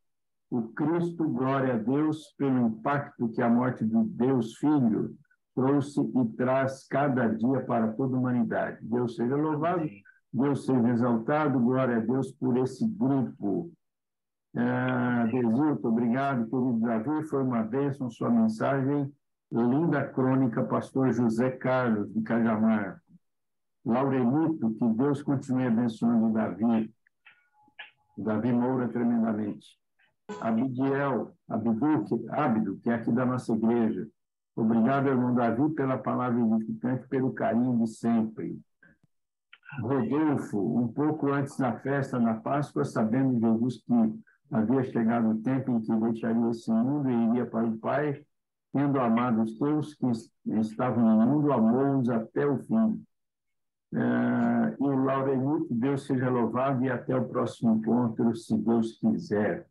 Speaker 3: o Cristo, glória a Deus pelo impacto que a morte do Deus Filho trouxe e traz cada dia para toda a humanidade. Deus seja louvado, Deus seja exaltado, glória a Deus por esse grupo. Desilto, obrigado, querido Davi, foi uma bênção sua mensagem. Linda crônica, pastor José Carlos, de Cajamar. Laurelito, que Deus continue abençoando o Davi Moura tremendamente. Abdo, que é aqui da nossa igreja. Obrigado, irmão Davi, pela palavra edificante, pelo carinho de sempre. Rodolfo, um pouco antes da festa da Páscoa, sabendo de Jesus que havia chegado o tempo em que deixaria esse mundo e iria para o Pai, tendo amado os teus que estavam no mundo, amou-os até o fim. E o Laurenito, Deus seja louvado e até o próximo encontro, se Deus quiser.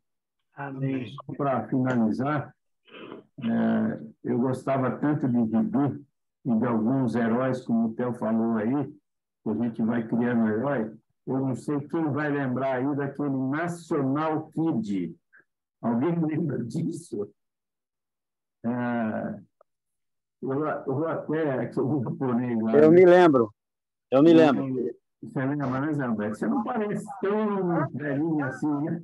Speaker 16: Amém.
Speaker 3: Para finalizar, eu gostava tanto de Gibi e de alguns heróis, como o Theo falou aí, que a gente vai criando herói. Eu não sei quem vai lembrar aí daquele National Kid. Alguém lembra disso? Eu até aquele japonês lá.
Speaker 19: Eu me lembro.
Speaker 3: Você lembra, né, Zé Alberto? Você não parece tão velhinho assim, né?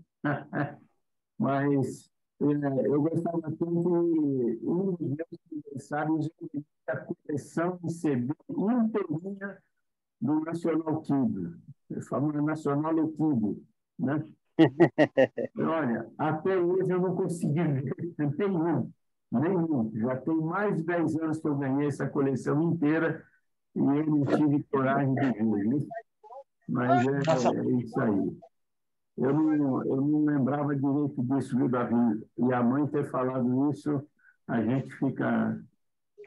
Speaker 3: Mas eu gostava tanto de um dos meus aniversários, a coleção de CD inteirinha do National Kid, o famoso National Kid, né? Olha, até hoje eu não consegui ver nenhum. Já tem mais de 10 anos que eu ganhei essa coleção inteira e eu não tive coragem de ver, né? Mas é isso aí. Eu não lembrava direito disso, viu, Davi? E a mãe ter falado isso, a gente fica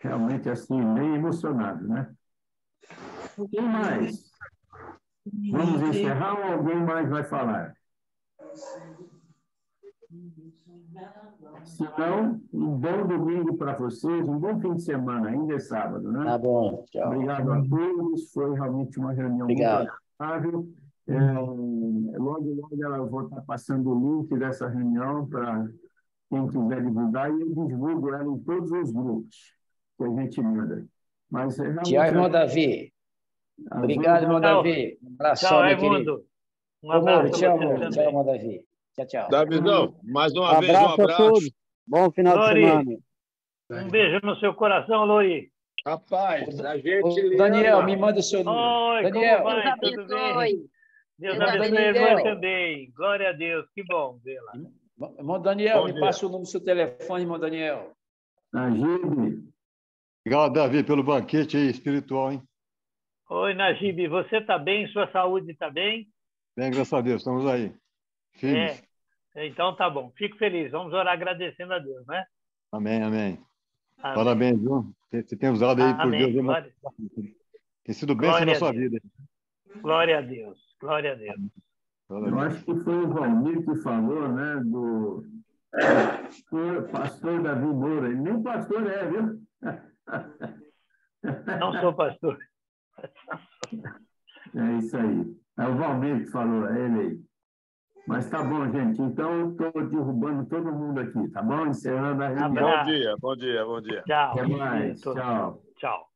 Speaker 3: realmente assim, bem emocionado, né? Quem mais? Vamos encerrar ou alguém mais vai falar? Se não, um bom domingo para vocês, um bom fim de semana, ainda é sábado, né?
Speaker 6: Tá bom, tchau.
Speaker 3: Obrigado a todos, foi realmente uma reunião muito agradável. Logo ela vou estar passando o link dessa reunião para quem quiser divulgar, e eu divulgo ela em todos os grupos que a gente manda. Mas
Speaker 6: tchau, irmão Davi. Obrigado, irmão Davi. Um abração, meu querido.
Speaker 8: Um abraço.
Speaker 6: Tchau, irmão Davi. Tchau.
Speaker 15: Davizão, mais uma vez, um abraço.
Speaker 18: A todos. Bom final de semana.
Speaker 8: Um beijo no seu coração, Lori.
Speaker 15: Rapaz, a gente...
Speaker 6: Daniel, me manda o seu número.
Speaker 8: Oi,
Speaker 6: Daniel.
Speaker 8: como vai? Tudo bem? Deus abençoe a irmã também. Glória a Deus. Que bom vê-la.
Speaker 6: Irmão Daniel, me passa o número do seu telefone, irmão Daniel.
Speaker 3: Najib.
Speaker 21: Obrigado, Davi, pelo banquete aí, espiritual, hein?
Speaker 8: Oi, Najib. Você está bem? Sua saúde está bem?
Speaker 21: Bem, graças a Deus. Estamos aí. Firmes.
Speaker 8: Então tá bom. Fico feliz. Vamos orar agradecendo a Deus, né?
Speaker 21: Amém, amém. Parabéns, viu? Você tem usado aí por Deus. Tem sido bênção na sua vida.
Speaker 8: Glória a Deus. Glória a Deus.
Speaker 3: Eu acho que foi o Valmir que falou, né, do pastor Davi Moura. Ele nem pastor é, viu?
Speaker 8: Não sou pastor.
Speaker 3: É isso aí. É o Valmir que falou, é ele aí. Mas tá bom, gente. Então, estou derrubando todo mundo aqui, tá bom? Encerrando a reunião.
Speaker 21: Bom dia.
Speaker 8: Tchau.
Speaker 3: Até mais. Tchau.
Speaker 8: Tchau.